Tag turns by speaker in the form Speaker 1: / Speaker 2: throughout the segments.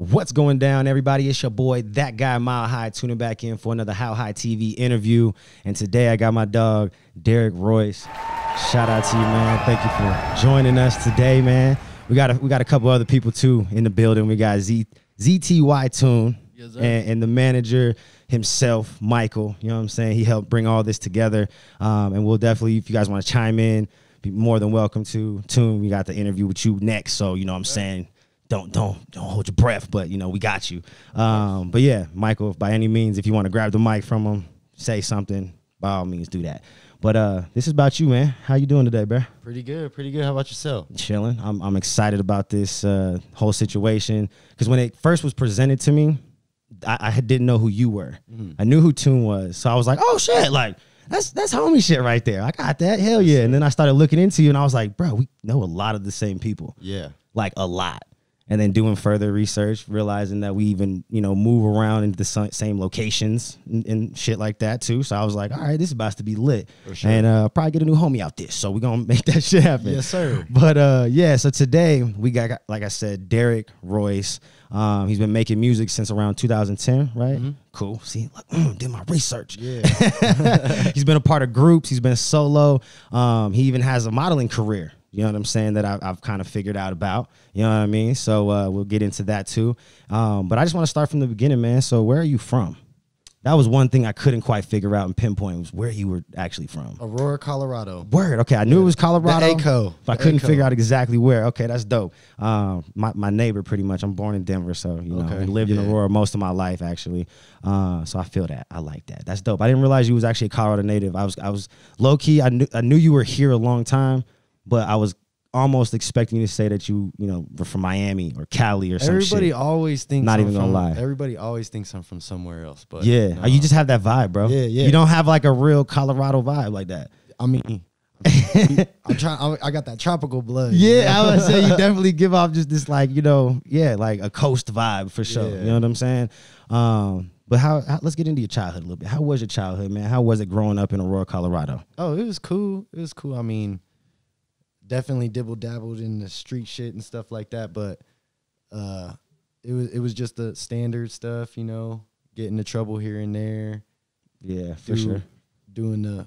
Speaker 1: What's going down, everybody? It's your boy, That Guy MileHigh, tuning back in for another HHTv interview. And today I got my dog, Derrick Royce. Shout out to you, man. Thank you for joining us today, man. We got a couple other people too in the building. We got ZTY Tune, yes, and the manager himself, Michael. You know what I'm saying? He helped bring all this together. And we'll definitely, if you guys want to chime in, be more than welcome to. Tune, we got the interview with you next. So you know what I'm saying? Don't hold your breath, but you know we got you. But yeah, Michael, by any means, if you want to grab the mic from him, say something, by all means do that. But this is about you, man. How you doing today, bro?
Speaker 2: Pretty good, pretty good. How about yourself?
Speaker 1: Chilling. I'm excited about this whole situation because when it first was presented to me, I didn't know who you were. I knew who Tune was, so I was like, oh shit, like that's homie shit right there. I got that, hell yeah. And then I started looking into you, and I was like, bro, we know a lot of the same people.
Speaker 2: Yeah,
Speaker 1: like a lot. And then doing further research, realizing that we even, you know, move around into the same locations and shit like that too. So I was like, all right, this is about to be lit. For sure. And probably get a new homie out this. So we're going to make that shit happen.
Speaker 2: Yes, sir.
Speaker 1: But yeah, so today we got, like I said, Derrick Royce. He's been making music since around 2010, right? Cool. See, look, did my research. Yeah. He's been a part of groups. He's been solo. He even has a modeling career. You know what I'm saying, that I've kind of figured out about. You know what I mean? So we'll get into that too. But I just want to start from the beginning, man. So where are you from? That was one thing I couldn't quite figure out and pinpoint was where you were actually from.
Speaker 2: Aurora, Colorado.
Speaker 1: Word. Okay, I knew it was Colorado.
Speaker 2: The ACO.
Speaker 1: But I couldn't figure out exactly where. Okay, that's dope. My neighbor, pretty much. I'm born in Denver, so you know, I lived in Aurora most of my life actually. So I feel that. I like that. That's dope. I didn't realize you was actually a Colorado native. I was low key. I knew you were here a long time. But I was almost expecting you to say that you know, were from Miami or Cali or some shit.
Speaker 2: Everybody always thinks.
Speaker 1: Not even gonna lie.
Speaker 2: Everybody always thinks I'm from somewhere else. But
Speaker 1: yeah,
Speaker 2: no.
Speaker 1: You just have that vibe, bro.
Speaker 2: Yeah, yeah.
Speaker 1: You don't have like a real Colorado vibe like that.
Speaker 2: I mean, I'm trying. I got that tropical blood.
Speaker 1: Yeah, I would say you definitely give off just this like, you know, yeah, like a coast vibe for sure. Yeah. You know what I'm saying? But how? Let's get into your childhood a little bit. How was your childhood, man? How was it growing up in Aurora, Colorado?
Speaker 2: Oh, it was cool. It was cool. I mean, definitely dabbled in the street shit and stuff like that, but it was just the standard stuff, you know, getting into trouble here and there.
Speaker 1: Yeah, for sure.
Speaker 2: Doing the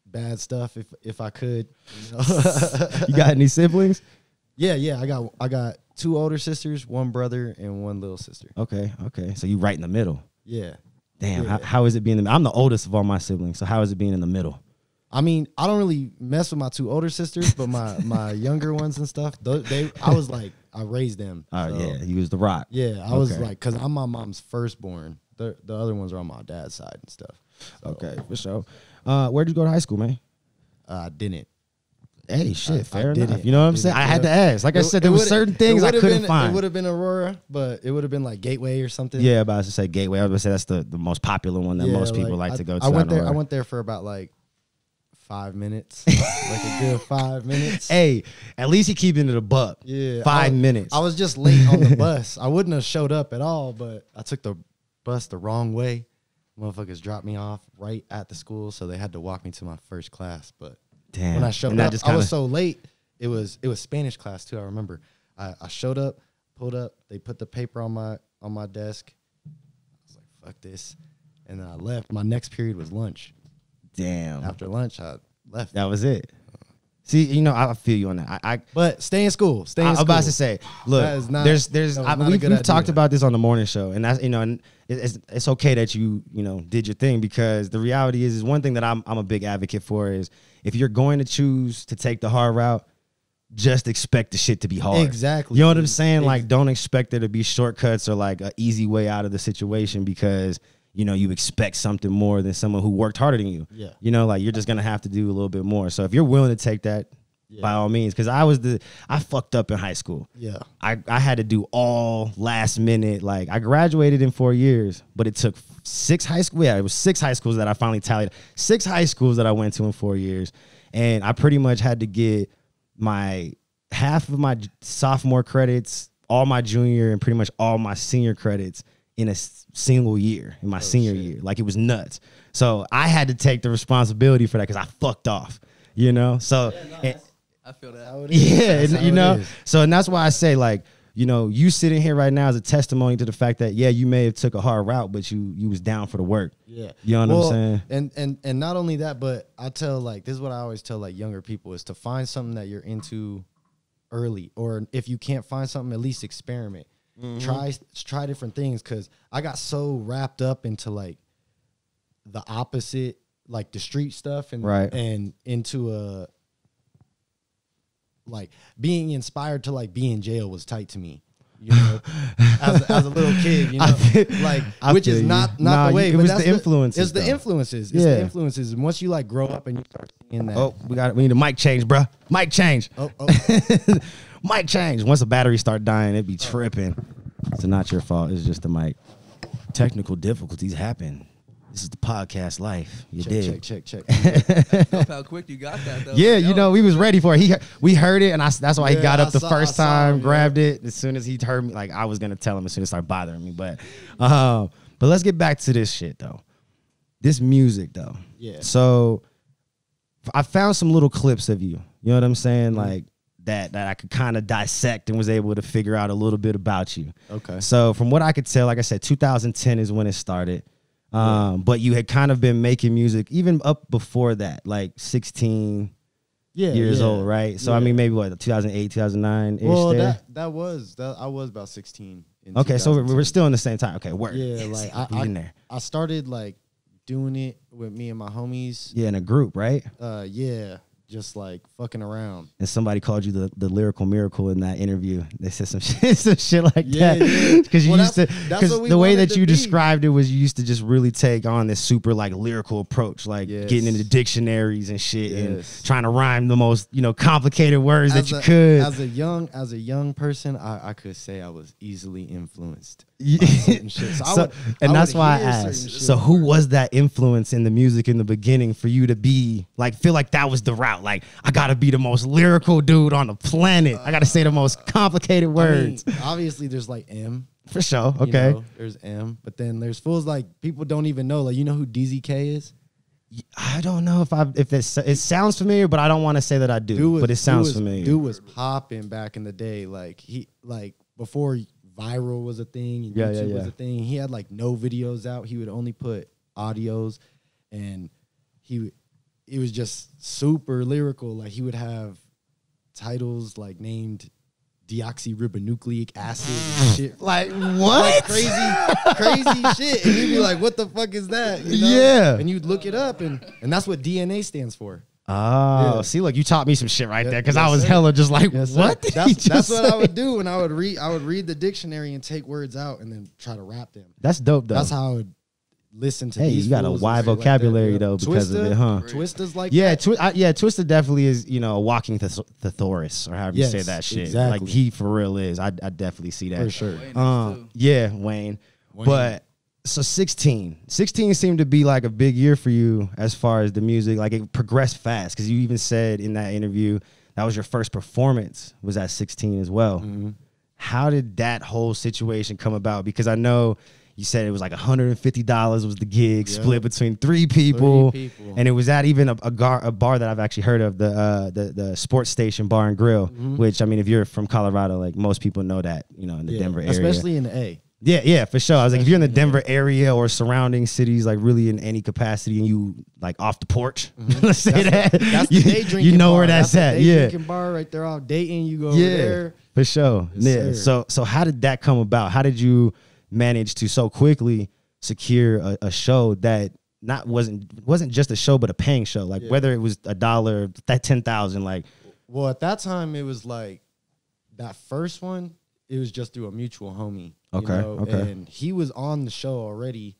Speaker 2: bad stuff if I could. You know?
Speaker 1: You got any siblings?
Speaker 2: Yeah. I got 2 older sisters, 1 brother, and 1 little sister.
Speaker 1: Okay. So you right in the middle.
Speaker 2: Yeah.
Speaker 1: Damn.
Speaker 2: Yeah.
Speaker 1: How is it being in the middle? I'm the oldest of all my siblings, so how is it being in the middle?
Speaker 2: I mean, I don't really mess with my 2 older sisters, but my younger ones and stuff, I raised them.
Speaker 1: Oh, yeah, you was the rock.
Speaker 2: Yeah, I was like, because I'm my mom's firstborn. The other ones are on my dad's side and stuff. So. Okay, for sure. Where did you go to high school, man? I
Speaker 1: didn't. Hey, shit, fair
Speaker 2: enough.
Speaker 1: You know what I'm saying? I had to ask. Like I said, there were certain things I couldn't find.
Speaker 2: It would have been Aurora, but it would have been like Gateway or something.
Speaker 1: Yeah, but I was to say Gateway. I was going to say that's the most popular one that most people like to go to.
Speaker 2: I went there for about like 5 minutes, like a good 5 minutes.
Speaker 1: Hey, at least he keeping it a buck.
Speaker 2: Yeah,
Speaker 1: 5 minutes.
Speaker 2: I was just late on the bus. I wouldn't have showed up at all, but I took the bus the wrong way. Motherfuckers dropped me off right at the school, so they had to walk me to my first class. But
Speaker 1: damn,
Speaker 2: when I showed up, I was so late. It was Spanish class too. I remember. I showed up, pulled up. They put the paper on my desk. I was like, "Fuck this," and then I left. My next period was lunch.
Speaker 1: Damn.
Speaker 2: After lunch, I left.
Speaker 1: That was it. See, you know, I feel you on that.
Speaker 2: But stay in school. I'm
Speaker 1: about to say, look, we've talked about this on the morning show, and that's, you know, and it's okay that you know, did your thing, because the reality is one thing that I'm a big advocate for is if you're going to choose to take the hard route, just expect the shit to be hard.
Speaker 2: Exactly.
Speaker 1: You know what I'm saying? Like, don't expect there to be shortcuts or like an easy way out of the situation, because you know, you expect something more than someone who worked harder than you.
Speaker 2: Yeah.
Speaker 1: You know, like you're just going to have to do a little bit more. So if you're willing to take that, by all means, because I fucked up in high school.
Speaker 2: Yeah.
Speaker 1: I had to do all last minute. Like I graduated in 4 years, but it took 6 high schools. Yeah, it was 6 high schools that I finally tallied. 6 high schools that I went to in 4 years. And I pretty much had to get my half of my sophomore credits, all my junior, and pretty much all my senior credits in a single year, in my senior year. Like, it was nuts. So I had to take the responsibility for that because I fucked off, you know? So,
Speaker 3: I feel that.
Speaker 1: yeah, you know? So, and that's why I say, like, you know, you sitting here right now is a testimony to the fact that, yeah, you may have took a hard route, but you was down for the work.
Speaker 2: Yeah.
Speaker 1: You know what I'm
Speaker 2: saying? And not only that, but I tell, like, this is what I always tell, like, younger people, is to find something that you're into early. Or if you can't find something, at least experiment. Try different things, because I got so wrapped up into, like, the opposite, like the street stuff, and and into like being inspired to, like, be in jail was tight to me, you know, as a little kid, you know, like, which is not the way.
Speaker 1: It was the influences.
Speaker 2: It's the influences. It's the influences. And once you, like, grow up and you start seeing that.
Speaker 1: Oh, we need a mic change, bro. Mic change.
Speaker 2: Oh.
Speaker 1: Mic change. Once the battery start dying, it'd be tripping. It's not your fault. It's just the mic. Technical difficulties happen. This is the podcast life. You dig?
Speaker 2: Check.
Speaker 3: How quick you got that, though.
Speaker 1: Yeah, you know, we was ready for it. We heard it, and that's why he got up the first time, grabbed it. As soon as he heard me, like, I was going to tell him as soon as it started bothering me. But let's get back to this shit, though. This music, though.
Speaker 2: Yeah.
Speaker 1: So I found some little clips of you. You know what I'm saying? Like, that I could kind of dissect and was able to figure out a little bit about you.
Speaker 2: Okay.
Speaker 1: So from what I could tell, like I said, 2010 is when it started. But you had kind of been making music even up before that, like 16 years old, right? So I mean, maybe what, 2008, 2009 ish.
Speaker 2: Well, that I was about 16.
Speaker 1: Okay, so we're still in the same time. Okay, word.
Speaker 2: Yeah, like I started, like, doing it with me and my homies.
Speaker 1: Yeah, in a group, right?
Speaker 2: Yeah. Just, like, fucking around.
Speaker 1: And somebody called you the lyrical miracle in that interview. They said some shit like that. Because you used to, because the way that you described it was you used to just really take on this super, like, lyrical approach, like getting into dictionaries and shit and trying to rhyme the most, you know, complicated words that you could.
Speaker 2: As a young person, I could say I was easily influenced. Shit.
Speaker 1: That's why I asked. So who was that influence in the music in the beginning for you to be, like, feel like that was the route? Like, I gotta be the most lyrical dude on the planet. I gotta say the most complicated words.
Speaker 2: I mean, obviously, there's, like, M.
Speaker 1: For sure. Okay.
Speaker 2: You know, there's M, but then there's fools, like, people don't even know. Like, you know who DZK is?
Speaker 1: I don't know if it sounds familiar, but I don't want to say that I do. But it sounds familiar.
Speaker 2: Dude was popping back in the day. Like, before viral was a thing and YouTube was a thing. He had, like, no videos out. He would only put audios, and it was just super lyrical. Like, he would have titles, like, named deoxyribonucleic acid and shit.
Speaker 1: Like, what?
Speaker 2: Like, crazy shit. And you'd be like, what the fuck is that? You know?
Speaker 1: Yeah.
Speaker 2: And you'd look it up, and that's what DNA stands for.
Speaker 1: Oh, see, look, you taught me some shit right there, because I was hella just like, what?
Speaker 2: That's what I would do when I would read the dictionary and take words out and then try to rap them.
Speaker 1: That's dope, though.
Speaker 2: That's how I would listen to.
Speaker 1: Hey,
Speaker 2: these
Speaker 1: you got a wide vocabulary,
Speaker 2: like
Speaker 1: though, because of it, huh?
Speaker 2: Twista's like
Speaker 1: that. Twister definitely is, you know, a walking thesaurus, or however you say that shit.
Speaker 2: Exactly.
Speaker 1: Like, he for real is. I definitely see that
Speaker 2: for sure.
Speaker 1: Wayne. But so 16 seemed to be, like, a big year for you as far as the music. Like, it progressed fast, because you even said in that interview that was your first performance was at 16 as well.
Speaker 2: Mm-hmm.
Speaker 1: How did that whole situation come about? Because I know you said it was like $150 was the gig, split between three people. And it was at even a bar that I've actually heard of, the Sports Station Bar and Grill, which, I mean, if you're from Colorado, like, most people know that, you know, in the Denver area.
Speaker 2: Especially in the A.
Speaker 1: Yeah, for sure. I was like, if you're in the Denver area or surrounding cities, like, really in any capacity, and you, like, off the porch, let's say
Speaker 2: that's the day drinking
Speaker 1: you know
Speaker 2: bar.
Speaker 1: where that's at.
Speaker 2: The day drinking bar right there off Dayton. You go over there.
Speaker 1: For sure.
Speaker 2: Yes,
Speaker 1: So how did that come about? How did you manage to so quickly secure a show that wasn't just a show, but a paying show? Like, whether it was $1, that 10,000, like.
Speaker 2: Well, at that time, it was like that first one. It was just through a mutual homie.
Speaker 1: Okay.
Speaker 2: And he was on the show already,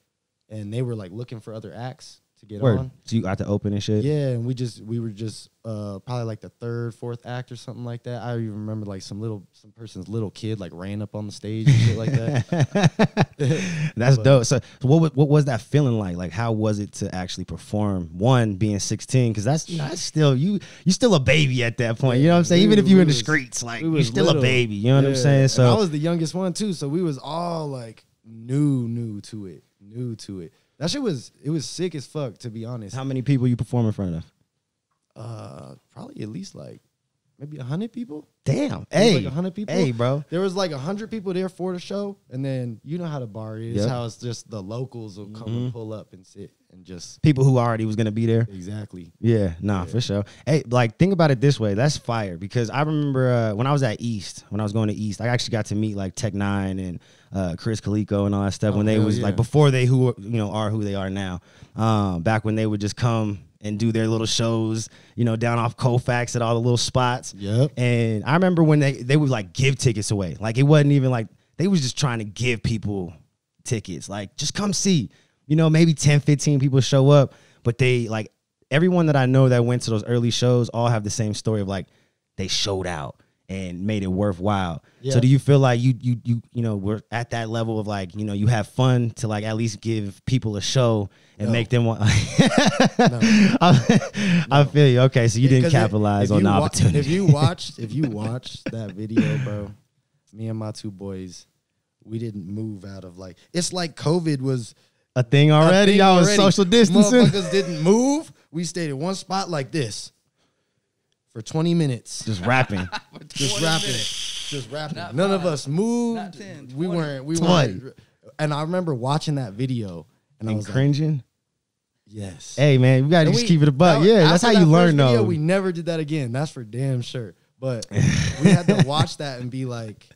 Speaker 2: and they were, like, looking for other acts to get
Speaker 1: Word.
Speaker 2: on.
Speaker 1: So you got to open and shit?
Speaker 2: Yeah, and we were just probably like the third, fourth act or something like that. I even remember, like, some person's little kid, like, ran up on the stage and shit like that.
Speaker 1: That's dope. So what was that feeling like? Like, how was it to actually perform? One, being 16, because that's still you still a baby at that point. You know what I'm saying? Even if you in the streets, like, you're still little. A baby. You know what I'm saying? So
Speaker 2: and I was the youngest one too, so we was all, like, new to it. That shit was sick as fuck, to be honest.
Speaker 1: How many people you perform in front of?
Speaker 2: Probably at least, like, maybe 100 people.
Speaker 1: Damn.
Speaker 2: There was
Speaker 1: Hey.
Speaker 2: like 100 people.
Speaker 1: Hey, bro.
Speaker 2: There was like 100 people there for the show, and then you know how the bar is.
Speaker 1: Yep.
Speaker 2: How it's just the locals will come and pull up and sit and just
Speaker 1: People who already was gonna be there.
Speaker 2: exactly.
Speaker 1: Yeah, nah, for sure. Hey, like, think about it this way. That's fire. Because I remember when I was at East, when I was going to East, I actually got to meet like Tech Nine and Chris Calico and all that stuff when they
Speaker 2: hell
Speaker 1: was
Speaker 2: yeah.
Speaker 1: like before they who are who they are now. Back when they would just come and do their little shows, down off Colfax at all the little spots.
Speaker 2: Yep.
Speaker 1: And I remember when they would like give tickets away. Like it wasn't even like they was just trying to give people tickets. Like just come see. Maybe 10, 15 people show up, but they like everyone that I know that went to those early shows all have the same story of like they showed out and made it worthwhile.
Speaker 2: Yeah.
Speaker 1: So do you feel like you we're at that level of like, you have fun to like at least give people a show and make them want I feel you. Okay, so you didn't capitalize on the opportunity.
Speaker 2: If you watched that video, bro, me and my two boys, we didn't move out of like it's like COVID was
Speaker 1: a thing already. Y'all was social distancing.
Speaker 2: Motherfuckers didn't move. We stayed in one spot like this for 20 minutes.
Speaker 1: Just rapping.
Speaker 2: Just rapping. Just rapping.
Speaker 3: Not
Speaker 2: None of
Speaker 3: 5,
Speaker 2: us moved.
Speaker 3: not 10,
Speaker 2: we
Speaker 3: 20.
Speaker 2: weren't. And I remember watching that video and I was like,
Speaker 1: cringing.
Speaker 2: yes.
Speaker 1: Hey man, we gotta
Speaker 2: And
Speaker 1: just keep it a buck.
Speaker 2: that-
Speaker 1: Yeah, that's
Speaker 2: after
Speaker 1: how you
Speaker 2: that
Speaker 1: learn
Speaker 2: first video,
Speaker 1: though.
Speaker 2: We never did that again. That's for damn sure. But we had to watch that and be like,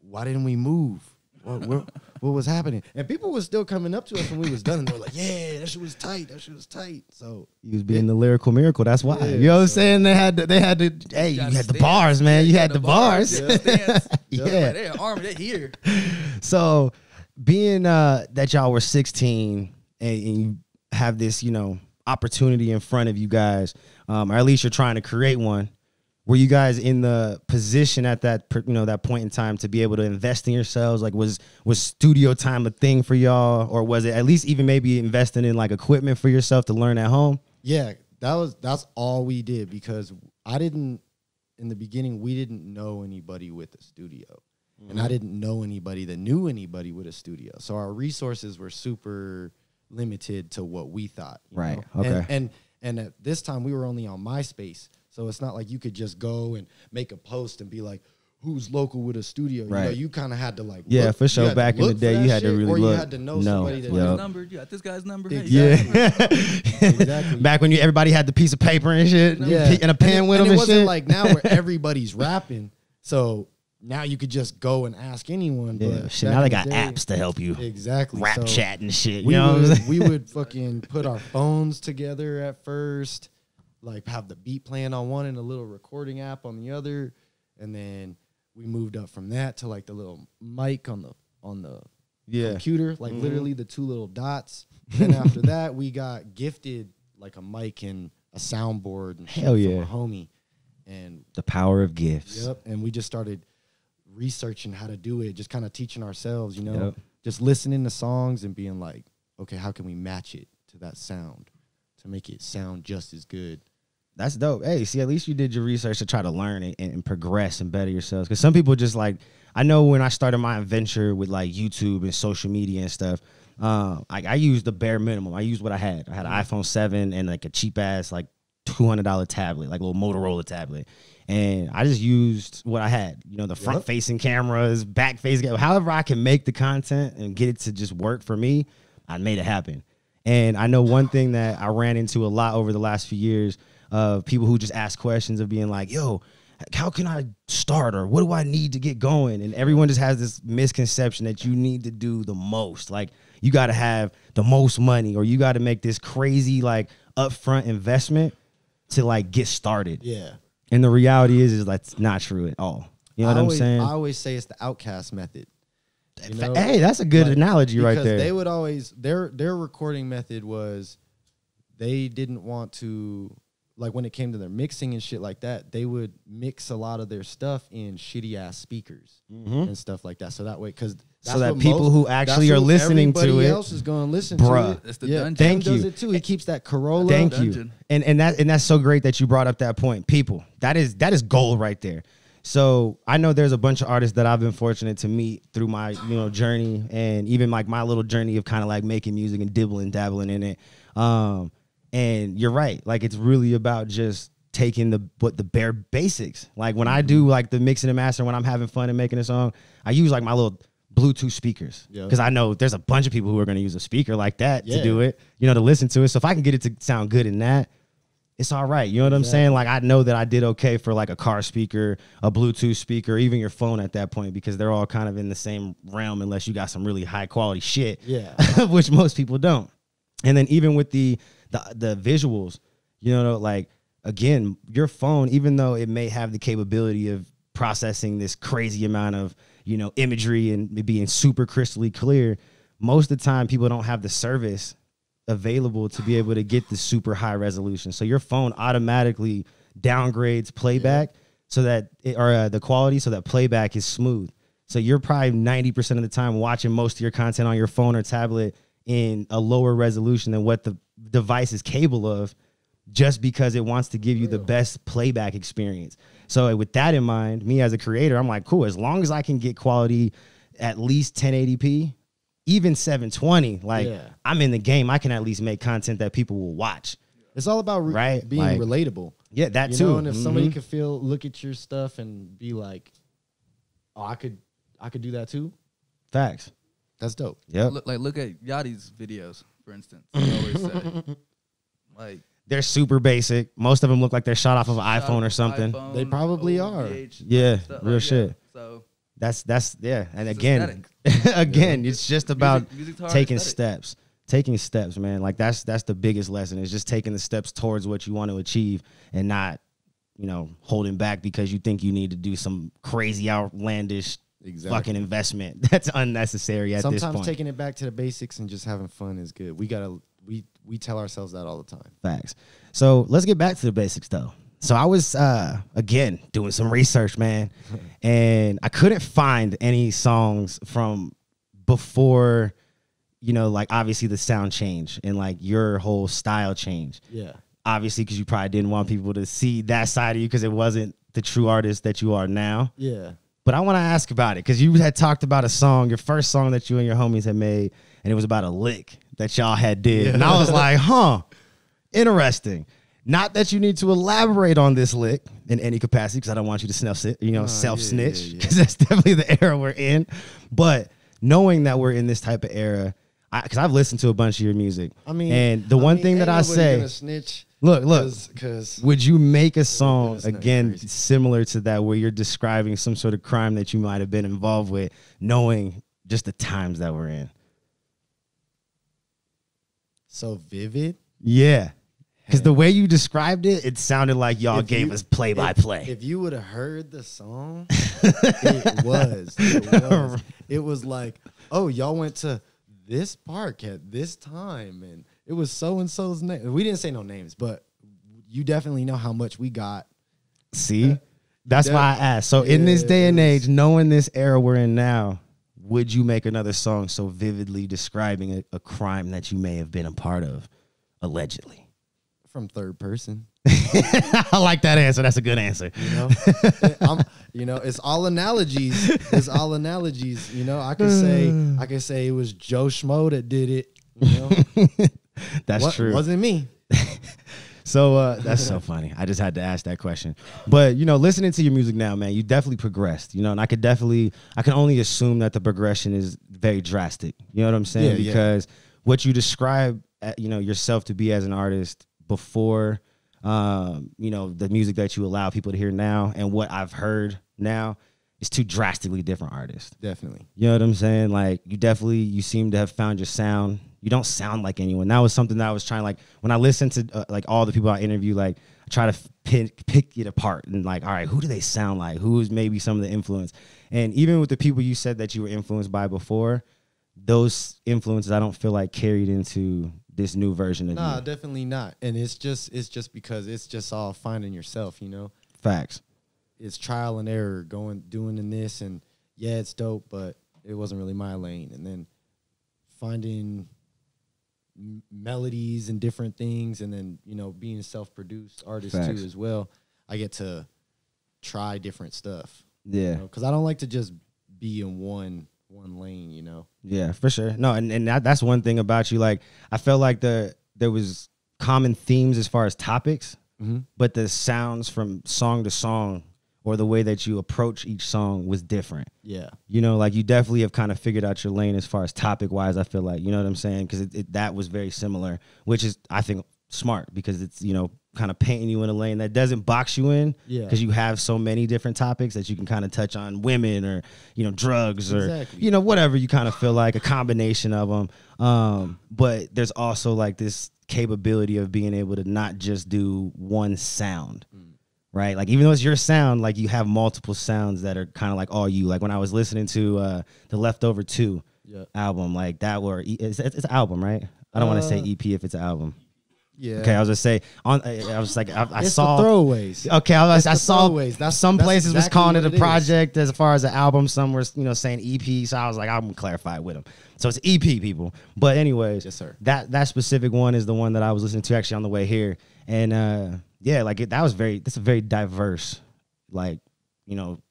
Speaker 2: why didn't we move? What was happening? And people were still coming up to us when we was done, and they were like, "Yeah, that shit was tight. That shit was tight." So
Speaker 1: You was being the lyrical miracle. That's why.
Speaker 2: Yeah,
Speaker 1: You know what I'm
Speaker 2: so-
Speaker 1: saying? They had to. Hey, you
Speaker 3: gotta
Speaker 1: had the
Speaker 3: stance.
Speaker 1: bars, man.
Speaker 3: Yeah,
Speaker 1: You had the bars.
Speaker 3: Yeah, stance.
Speaker 1: Yeah.
Speaker 3: Like, they armed, they here.
Speaker 1: So, being that y'all were 16 and you have this, opportunity in front of you guys, or at least you're trying to create one. Were you guys in the position at that that point in time to be able to invest in yourselves? Like, was studio time a thing for y'all, or was it at least even maybe investing in like equipment for yourself to learn at home?
Speaker 2: yeah, that's all we did because in the beginning we didn't know anybody with a studio, and I didn't know anybody that knew anybody with a studio. So our resources were super limited to what we thought. you
Speaker 1: Right,
Speaker 2: know?
Speaker 1: okay.
Speaker 2: And at this time we were only on MySpace. So it's not like you could just go and make a post and be like, who's local with a studio?
Speaker 1: Right.
Speaker 2: You kind of had to like
Speaker 1: Yeah,
Speaker 2: look,
Speaker 1: for sure.
Speaker 2: you had to
Speaker 1: Back in the
Speaker 2: look for
Speaker 1: day,
Speaker 2: that
Speaker 1: you had to
Speaker 2: shit,
Speaker 1: really
Speaker 2: or
Speaker 1: look.
Speaker 2: you had to know
Speaker 1: No,
Speaker 2: somebody that
Speaker 3: His
Speaker 1: yeah.
Speaker 3: number, you got this guy's number. Hey,
Speaker 2: Exactly.
Speaker 1: Yeah.
Speaker 2: Exactly.
Speaker 1: Back when everybody had the piece of paper and shit,
Speaker 2: Yeah.
Speaker 1: and a pen with them
Speaker 2: it
Speaker 1: and
Speaker 2: wasn't
Speaker 1: shit.
Speaker 2: like now where everybody's rapping. So now you could just go and ask anyone.
Speaker 1: Yeah,
Speaker 2: But
Speaker 1: shit.
Speaker 2: back
Speaker 1: Now they
Speaker 2: in the
Speaker 1: got
Speaker 2: day-
Speaker 1: apps to help you.
Speaker 2: Exactly.
Speaker 1: Rap
Speaker 2: So
Speaker 1: chat and shit. You
Speaker 2: we
Speaker 1: know what I'm
Speaker 2: would,
Speaker 1: saying?
Speaker 2: we would fucking put our phones together at first, like have the beat playing on one and a little recording app on the other, and then we moved up from that to like the little mic on the
Speaker 1: Yeah.
Speaker 2: computer, like literally the two little dots. Then after that, we got gifted like a mic and a soundboard and shit
Speaker 1: Hell
Speaker 2: from
Speaker 1: yeah.
Speaker 2: a homie, and
Speaker 1: The power of gifts.
Speaker 2: yep, and we just started researching how to do it, just kind of teaching ourselves,
Speaker 1: Yep.
Speaker 2: just listening to songs and being like, okay, how can we match it to that sound to make it sound just as good?
Speaker 1: That's dope. Hey, see, at least you did your research to try to learn and progress and better yourselves. Because some people just like, I know when I started my adventure with like YouTube and social media and stuff, I used the bare minimum. I used what I had. I had an iPhone 7 and like a cheap ass like $200 tablet, like a little Motorola tablet. And I just used what I had, the front facing cameras, back facing, however I can make the content and get it to just work for me. I made it happen. And I know one thing that I ran into a lot over the last few years of people who just ask questions of being like, yo, how can I start, or what do I need to get going? And everyone just has this misconception that you need to do the most. Like you got to have the most money, or you got to make this crazy like upfront investment to like get started.
Speaker 2: Yeah.
Speaker 1: And the reality is that's not true at all. You know what I'm saying?
Speaker 2: I always say it's the outcast method. You know?
Speaker 1: Hey, that's a good
Speaker 2: Like,
Speaker 1: analogy right
Speaker 2: because
Speaker 1: there.
Speaker 2: they would always their recording method was they didn't want to, like when it came to their mixing and shit like that, they would mix a lot of their stuff in shitty ass speakers and stuff like that. So that way, because
Speaker 1: So that people who actually are listening to
Speaker 2: everybody
Speaker 1: it-
Speaker 2: else is going to listen
Speaker 1: Bruh.
Speaker 2: to it.
Speaker 3: That's the
Speaker 2: yeah,
Speaker 3: dungeon.
Speaker 1: Thank
Speaker 2: Tim does
Speaker 1: you.
Speaker 2: it too. He keeps that Corolla.
Speaker 1: Thank you.
Speaker 3: Dungeon.
Speaker 1: And that's so great that you brought up that point. People, that is gold right there. So I know there's a bunch of artists that I've been fortunate to meet through my journey, and even like my little journey of kind of like making music and dabbling in it. And you're right, like it's really about just taking the bare basics. Like when I do like the mixing and mastering, when I'm having fun and making a song, I use like my little Bluetooth speakers because I know there's a bunch of people who are going to use a speaker like that to do it, to listen to it. So if I can get it to sound good in that, it's all right. You know what I'm saying? Like I know that I did okay for like a car speaker, a Bluetooth speaker, even your phone at that point, because they're all kind of in the same realm unless you got some really high quality shit, which most people don't. And then even with the visuals, like again, your phone, even though it may have the capability of processing this crazy amount of, imagery and it being super crystally clear, most of the time people don't have the service available to be able to get the super high resolution. So your phone automatically downgrades playback so that the quality so that playback is smooth. So you're probably 90% of the time watching most of your content on your phone or tablet in a lower resolution than what the device is capable of, just because it wants to give you the best playback experience. So with that in mind, me as a creator, I'm like, cool, as long as I can get quality at least 1080p, even 720, I'm in the game. I can at least make content that people will watch.
Speaker 2: It's all about being relatable.
Speaker 1: Yeah, that too.
Speaker 2: And if somebody could look at your stuff and be like, oh, I could do that too.
Speaker 1: Facts.
Speaker 2: That's dope.
Speaker 1: Yeah.
Speaker 3: Look at Yachty's videos, for instance. I always say,
Speaker 1: they're super basic. Most of them look like they're shot off of an iPhone or something.
Speaker 2: They probably are.
Speaker 1: Yeah, real shit.
Speaker 3: So
Speaker 1: that's and again, it's just about taking steps. Taking steps, man. Like that's the biggest lesson, is just taking the steps towards what you want to achieve and not, holding back because you think you need to do some crazy outlandish fucking investment that's unnecessary at this point.
Speaker 2: Sometimes taking it back to the basics and just having fun is good. We tell ourselves that all the time.
Speaker 1: Facts. So let's get back to the basics though. So I was, again, doing some research, man, and I couldn't find any songs from before, obviously the sound change and like your whole style change.
Speaker 2: Yeah.
Speaker 1: Obviously, because you probably didn't want people to see that side of you because it wasn't the true artist that you are now.
Speaker 2: Yeah.
Speaker 1: But I want to ask about it because you had talked about a song, your first song that you and your homies had made, and it was about a lick that y'all had did. Yeah. And I was like, interesting. Not that you need to elaborate on this lick in any capacity, because I don't want you to self-snitch, because that's definitely the era we're in. But knowing that we're in this type of era, because I've listened to a bunch of your music. And the one thing that I say, look, cause would you make a song, again, similar to that, where you're describing some sort of crime that you might have been involved with, knowing just the times that we're in?
Speaker 2: So vivid?
Speaker 1: Yeah. Because the way you described it, it sounded like y'all gave us play-by-play.
Speaker 2: If you would have heard the song, it was like, oh, y'all went to this park at this time, and it was so-and-so's name. We didn't say no names, but you definitely know how much we got.
Speaker 1: See? That's why I asked. So in this day and age, knowing this era we're in now, would you make another song so vividly describing a crime that you may have been a part of, allegedly?
Speaker 2: From third person.
Speaker 1: I like that answer. That's a good answer.
Speaker 2: It's all analogies. It's all analogies. I could say it was Joe Schmo that did it.
Speaker 1: That's true.
Speaker 2: It wasn't me.
Speaker 1: So that's so funny. I just had to ask that question. But, listening to your music now, man, you definitely progressed, and I can only assume that the progression is very drastic. You know what I'm saying?
Speaker 2: Yeah,
Speaker 1: because what you describe, yourself to be as an artist before, the music that you allow people to hear now and what I've heard now is two drastically different artists.
Speaker 2: Definitely.
Speaker 1: You know what I'm saying? Like you seem to have found your sound. You don't sound like anyone. That was something that I was trying, like when I listened to all the people I interview, like I try to pick it apart and like, all right, who do they sound like? Who is maybe some of the influence? And even with the people you said that you were influenced by before, those influences I don't feel like carried into this new version of you.
Speaker 2: Nah, definitely not. And it's just because it's just all finding yourself,
Speaker 1: Facts.
Speaker 2: It's trial and error, doing in this, and yeah, it's dope, but it wasn't really my lane. And then finding melodies and different things, and then being a self-produced artist too as well. I get to try different stuff.
Speaker 1: Yeah,
Speaker 2: because I don't like to just be in one lane.
Speaker 1: Yeah, for sure. No, and that's one thing about you. Like I felt like there was common themes as far as topics, but the sounds from song to song or the way that you approach each song was different.
Speaker 2: Yeah.
Speaker 1: You know, like you definitely have kind of figured out your lane as far as topic wise, I feel like, you know what I'm saying? Because that was very similar, which is, I think, smart because it's, you know, kind of painting you in a lane that doesn't box you in because you have so many different topics that you can kind of touch on women or, you know, drugs or, you know, whatever you kind of feel like, a combination of them. But there's also like this capability of being able to not just do one sound. Right, like even though it's your sound, like you have multiple sounds that are kind of like all you. Like when I was listening to the Leftover 2 album, like that were it's an album, right? I don't want to say EP if it's an album.
Speaker 2: Yeah.
Speaker 1: Okay, I was just say on. I was like, I
Speaker 2: It's
Speaker 1: saw
Speaker 2: the throwaways.
Speaker 1: Okay, I saw
Speaker 2: throwaways.
Speaker 1: some places was
Speaker 2: exactly
Speaker 1: calling it
Speaker 2: what
Speaker 1: a
Speaker 2: it
Speaker 1: project as far as an album. Some were, you know, saying EP. So I was like, I'm gonna clarify it with them. So it's EP, people. But anyways,
Speaker 2: Yes, sir.
Speaker 1: That specific one is the one that I was listening to actually on the way here, and yeah, like that's a very diverse, like, you know,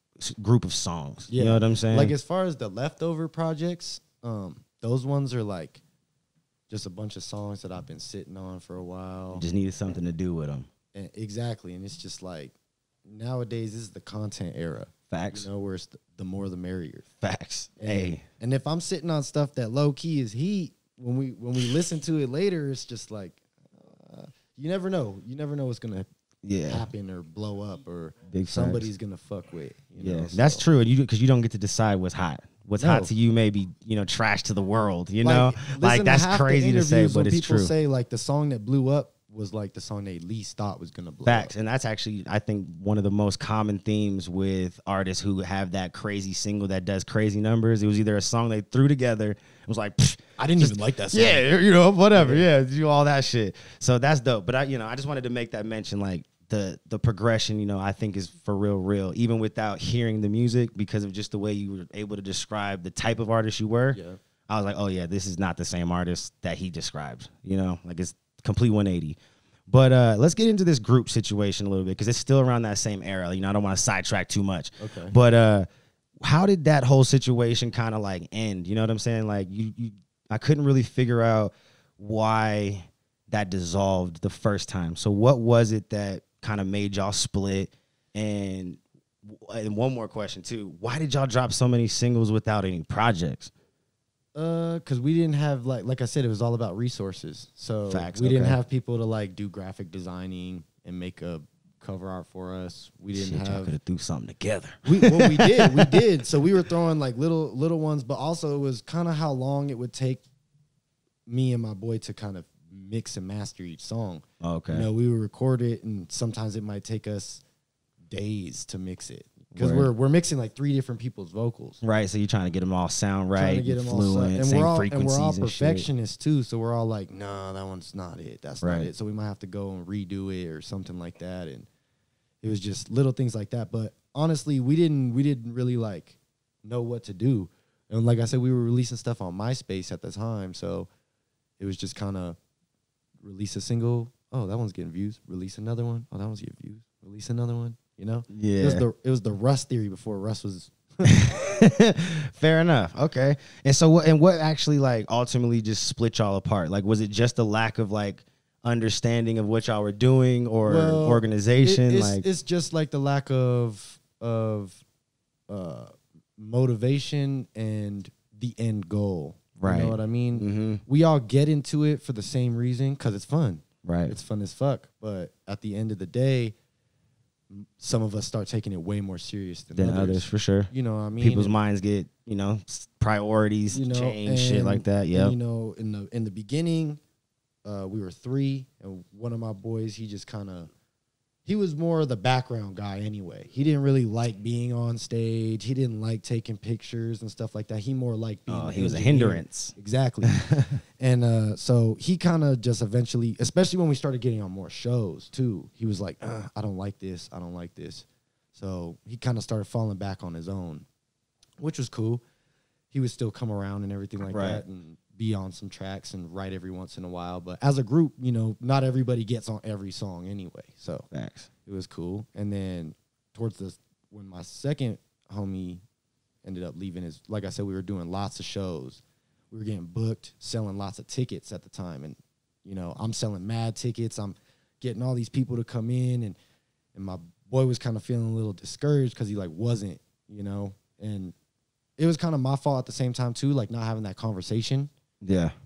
Speaker 1: group of songs.
Speaker 2: Yeah.
Speaker 1: You know what I'm saying?
Speaker 2: Like as far as the Leftover projects, those ones are like just a bunch of songs that I've been sitting on for a while.
Speaker 1: Just needed something to do with them.
Speaker 2: And exactly. And it's just like nowadays this is the content era.
Speaker 1: Facts.
Speaker 2: You know, where it's the more the merrier.
Speaker 1: Facts.
Speaker 2: And,
Speaker 1: Hey.
Speaker 2: And if I'm sitting on stuff that low key is heat, when we listen to it later, it's just like you never know. You never know what's gonna happen or blow up or
Speaker 1: Big
Speaker 2: somebody's gonna fuck with. You know,
Speaker 1: that's true. And because you don't get to decide what's hot. What's hot to you may be, you know, trash to the world. You know, like that's crazy to say, but it's true.
Speaker 2: People say like the song that blew up was like the song they least thought was gonna blow
Speaker 1: Facts.
Speaker 2: up.
Speaker 1: And that's actually, I think, one of the most common themes with artists who have that crazy single that does crazy numbers. It was either a song they threw together. It was like,
Speaker 2: I didn't even like that song.
Speaker 1: Yeah, you know, whatever. Yeah, do all that shit. So that's dope. But I just wanted to make that mention, like the progression, you know, I think is for real, even without hearing the music, because of just the way you were able to describe the type of artist you were.
Speaker 2: Yeah.
Speaker 1: I was like, oh yeah, this is not the same artist that he described. You know, like it's complete 180. But let's get into this group situation a little bit because it's still around that same era. You know, I don't want to sidetrack too much.
Speaker 2: Okay.
Speaker 1: But how did that whole situation kind of like end? You know what I'm saying? Like I couldn't really figure out why that dissolved the first time. So what was it that kind of made y'all split? And one more question too. Why did y'all drop so many singles without any projects?
Speaker 2: Because we didn't have like I said, it was all about resources. So
Speaker 1: Facts,
Speaker 2: we didn't have people to like do graphic designing and make a cover art for us. We didn't
Speaker 1: Y'all
Speaker 2: have.
Speaker 1: could have threw something together.
Speaker 2: We did. So we were throwing like little ones, but also it was kind of how long it would take me and my boy to kind of mix and master each song.
Speaker 1: Okay.
Speaker 2: You know, we would record it, and sometimes it might take us days to mix it. Because we're mixing like 3 different people's vocals.
Speaker 1: Right, so you're trying to get them all sound right, fluent,
Speaker 2: and
Speaker 1: same
Speaker 2: we're all
Speaker 1: frequencies and shit.
Speaker 2: perfectionists too, so we're all like, no, that one's not it. That's not
Speaker 1: Right.
Speaker 2: it. So we might have to go and redo it or something like that. And it was just little things like that. But honestly, we didn't really like know what to do. And like I said, we were releasing stuff on MySpace at the time, so it was just kind of release a single. Oh, that one's getting views. Release another one. Oh, that one's getting views. Release another one. You know,
Speaker 1: Yeah.
Speaker 2: It was the Rust theory before Rust was.
Speaker 1: Fair enough. Okay. And so what actually like ultimately just split y'all apart? Like, was it just a lack of like understanding of what y'all were doing or organization?
Speaker 2: It's just like the lack of motivation and the end goal.
Speaker 1: Right.
Speaker 2: You know what I mean?
Speaker 1: Mm-hmm.
Speaker 2: We all get into it for the same reason, because it's fun.
Speaker 1: Right.
Speaker 2: It's fun as fuck. But at the end of the day, some of us start taking it way more serious than
Speaker 1: others, for sure.
Speaker 2: You know what I mean?
Speaker 1: People's minds get, you know, priorities change, shit like that. Yeah.
Speaker 2: You know, in the beginning, we were 3, and one of my boys, he was more of the background guy anyway. He didn't really like being on stage. He didn't like taking pictures and stuff like that. He more liked being
Speaker 1: he was a hindrance.
Speaker 2: Exactly. And so he kind of just eventually, especially when we started getting on more shows too, he was like, I don't like this. I don't like this. So he kind of started falling back on his own, which was cool. He would still come around and everything like that and be on some tracks and write every once in a while. But as a group, you know, not everybody gets on every song anyway. So
Speaker 1: Facts.
Speaker 2: It was cool. And then when my second homie ended up leaving, like I said, we were doing lots of shows. We were getting booked, selling lots of tickets at the time. And, you know, I'm selling mad tickets. getting all these people to come in, and my boy was kind of feeling a little discouraged because he like wasn't, you know, and it was kind of my fault at the same time too, like not having that conversation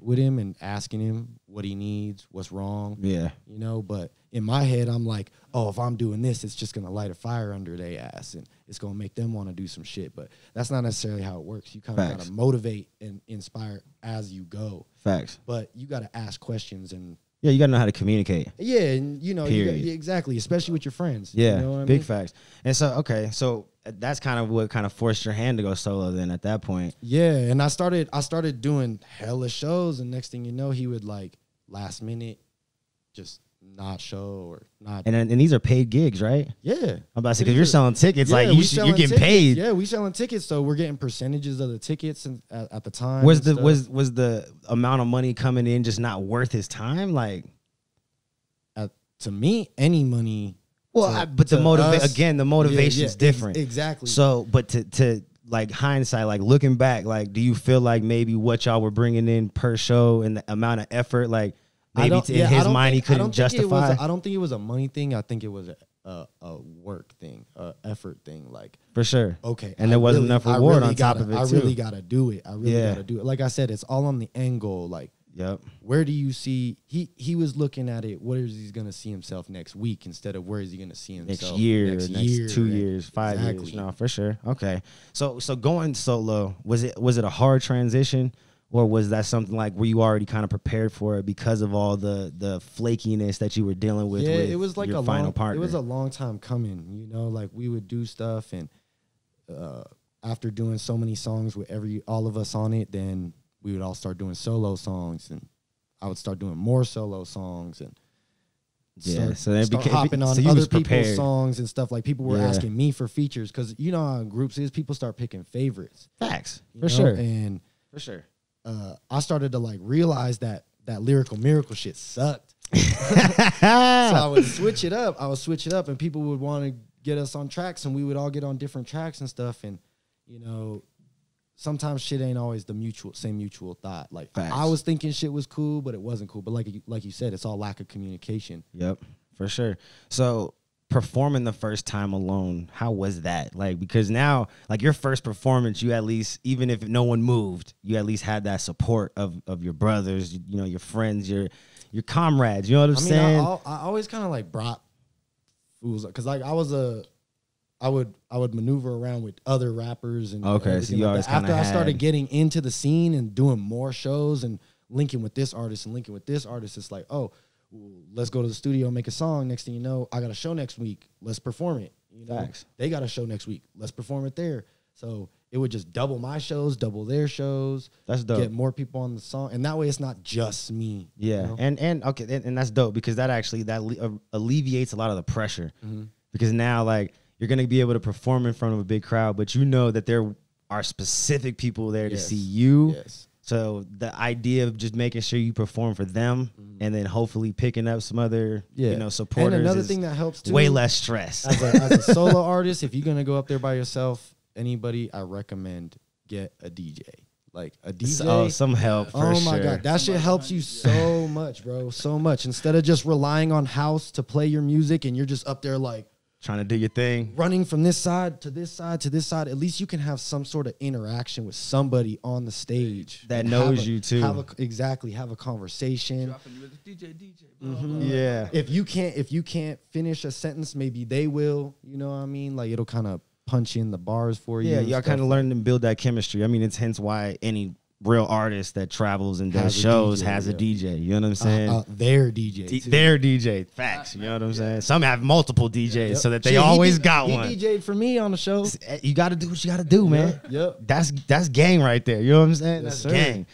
Speaker 2: with him and asking him what he needs, what's wrong, you know. But in my head, I'm like, oh, if I'm doing this, it's just gonna light a fire under their ass and it's gonna make them want to do some shit. But that's not necessarily how it works. You kind of gotta motivate and inspire as you go.
Speaker 1: Facts.
Speaker 2: But you gotta ask questions and
Speaker 1: you gotta know how to communicate.
Speaker 2: Yeah, and you know, exactly, especially with your friends.
Speaker 1: Yeah,
Speaker 2: you know what I
Speaker 1: big
Speaker 2: mean?
Speaker 1: facts. And so, okay, so that's kind of what kind of forced your hand to go solo then at that point.
Speaker 2: Yeah, and I started doing hella shows, and next thing you know, he would like last minute just not show or not.
Speaker 1: And these are paid gigs, right?
Speaker 2: Yeah,
Speaker 1: I'm about to say, because you're selling tickets, like you're getting
Speaker 2: tickets.
Speaker 1: paid.
Speaker 2: Yeah, we selling tickets, so we're getting percentages of the tickets and at the time.
Speaker 1: Was the amount of money coming in just not worth his time? Like,
Speaker 2: to me, any money.
Speaker 1: Well, but the motivation is different.
Speaker 2: Exactly.
Speaker 1: So, but to like hindsight, like looking back, like, do you feel like maybe what y'all were bringing in per show and the amount of effort, like maybe in his mind he couldn't justify?
Speaker 2: I don't think it was a money thing. I think it was a work thing, a effort thing. Like,
Speaker 1: for sure.
Speaker 2: Okay.
Speaker 1: And there wasn't enough reward on top of it.
Speaker 2: I really gotta do it. I really gotta do it. Like I said, it's all on the end goal. Like, where do you see he was looking at it? Where is he gonna see himself next week instead of where is he gonna see himself
Speaker 1: next year, next 2 years, 5 years? No, for sure. Okay. So going solo, was it a hard transition, or was that something like were you already kind of prepared for it because of all the flakiness that you were dealing with?
Speaker 2: Yeah,
Speaker 1: with
Speaker 2: it was like
Speaker 1: your final partner.
Speaker 2: It was a long time coming. You know, like we would do stuff, and after doing so many songs with all of us on it, then we would all start doing solo songs, and I would start doing more solo songs, and
Speaker 1: so then
Speaker 2: start hopping on other people's songs and stuff. Like people were asking me for features because you know how groups is, people start picking favorites.
Speaker 1: Facts,
Speaker 2: for
Speaker 1: sure,
Speaker 2: and
Speaker 1: for sure.
Speaker 2: I started to like realize that lyrical miracle shit sucked. So I would switch it up. And people would want to get us on tracks, and we would all get on different tracks and stuff, and you know. Sometimes shit ain't always the same mutual thought. Like, I was thinking shit was cool, but it wasn't cool. But like you said, it's all lack of communication.
Speaker 1: Yep, for sure. So performing the first time alone, how was that? Like, because now, like your first performance, you at least, even if no one moved, you at least had that support of your brothers, you know, your friends, your comrades. You know what I'm saying?
Speaker 2: I always kind of like brought fools, because like I would maneuver around with other rappers and
Speaker 1: so you always
Speaker 2: after I started getting into the scene and doing more shows and linking with this artist and linking with this artist, it's like, oh, let's go to the studio, make a song. Next thing you know, I got a show next week. Let's perform it. You know, they got a show next week. Let's perform it there. So it would just double my shows, double their shows.
Speaker 1: That's dope.
Speaker 2: Get more people on the song, and that way it's not just me.
Speaker 1: Yeah, you know? and that's dope because that actually alleviates a lot of the pressure because now like. You're going to be able to perform in front of a big crowd, but you know that there are specific people there to see you. Yes. So the idea of just making sure you perform for them and then hopefully picking up some other, you know, supporters.
Speaker 2: And another thing that helps too.
Speaker 1: Way less stress.
Speaker 2: As a solo artist, if you're going to go up there by yourself, anybody, I recommend get a DJ. Like a DJ.
Speaker 1: Oh, some help for
Speaker 2: sure. My God. That shit helps you so much, bro. So much. Instead of just relying on house to play your music and you're just up there like,
Speaker 1: trying to do your thing,
Speaker 2: running from this side to this side to this side. At least you can have some sort of interaction with somebody on the stage
Speaker 1: that knows you too.
Speaker 2: Have a conversation.
Speaker 3: DJ.
Speaker 1: Yeah.
Speaker 2: If you can't finish a sentence, maybe they will. You know what I mean? Like it'll kind of punch in the bars for you.
Speaker 1: Yeah, y'all kind of learn to build that chemistry. I mean, it's hence why any real artist that travels and does shows has a DJ. You know what I'm saying?
Speaker 2: Their DJ.
Speaker 1: Their DJ. Facts. You know what I'm saying? Some have multiple DJs so that they always got one.
Speaker 2: He DJ'd for me on the show.
Speaker 1: You got to do what you got to do, man.
Speaker 2: Yep.
Speaker 1: That's gang right there. You know what I'm saying?
Speaker 2: Yes,
Speaker 1: that's gang.